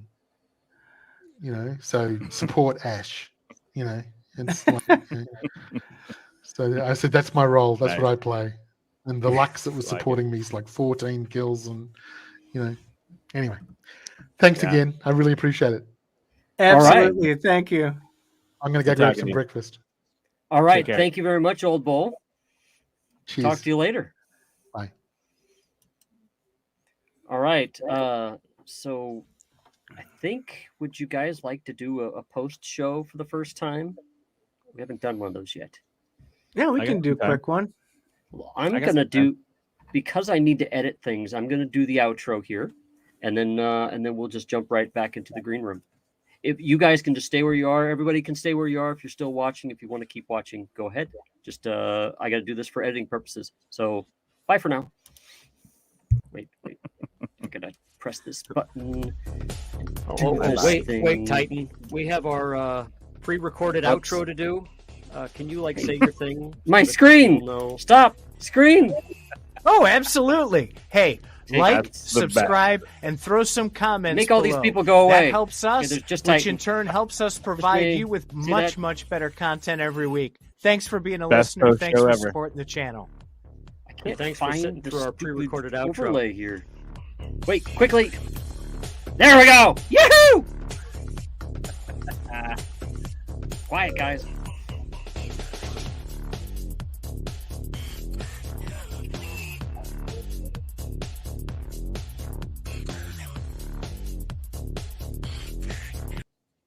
So support Ash. It's like, so I said that's my role. That's what I play. And the Lux that was supporting me is like 14 kills, and Anyway, thanks again. I really appreciate it. Absolutely, right. Thank you. I'm going to go grab some breakfast. All right, thank you very much, Old Bull. Cheers. Talk to you later. Bye. All right. So I think, would you guys like to do a post show for the first time? We haven't done one of those yet. Yeah, we can do a quick one. Well, I'm going to do, because I need to edit things, I'm going to do the outro here, and then we'll just jump right back into the green room. If you guys can just stay where you are, everybody can stay where you are. If you're still watching, if you want to keep watching, go ahead. Just I got to do this for editing purposes. So bye for now. Wait. I'm going to press this button. Wait, Titan. We have our pre-recorded outro to do. Can you say your thing? My screen! No. Stop! Screen! Oh, absolutely. Hey, subscribe, and throw some comments. Make all these people go away. That helps us, which in turn helps us provide you with much better content every week. Thanks for being a listener. Thanks for supporting the channel. I can't thanks for sitting through our pre-recorded outro here. Wait, quickly. There we go. Yahoo! Quiet, guys.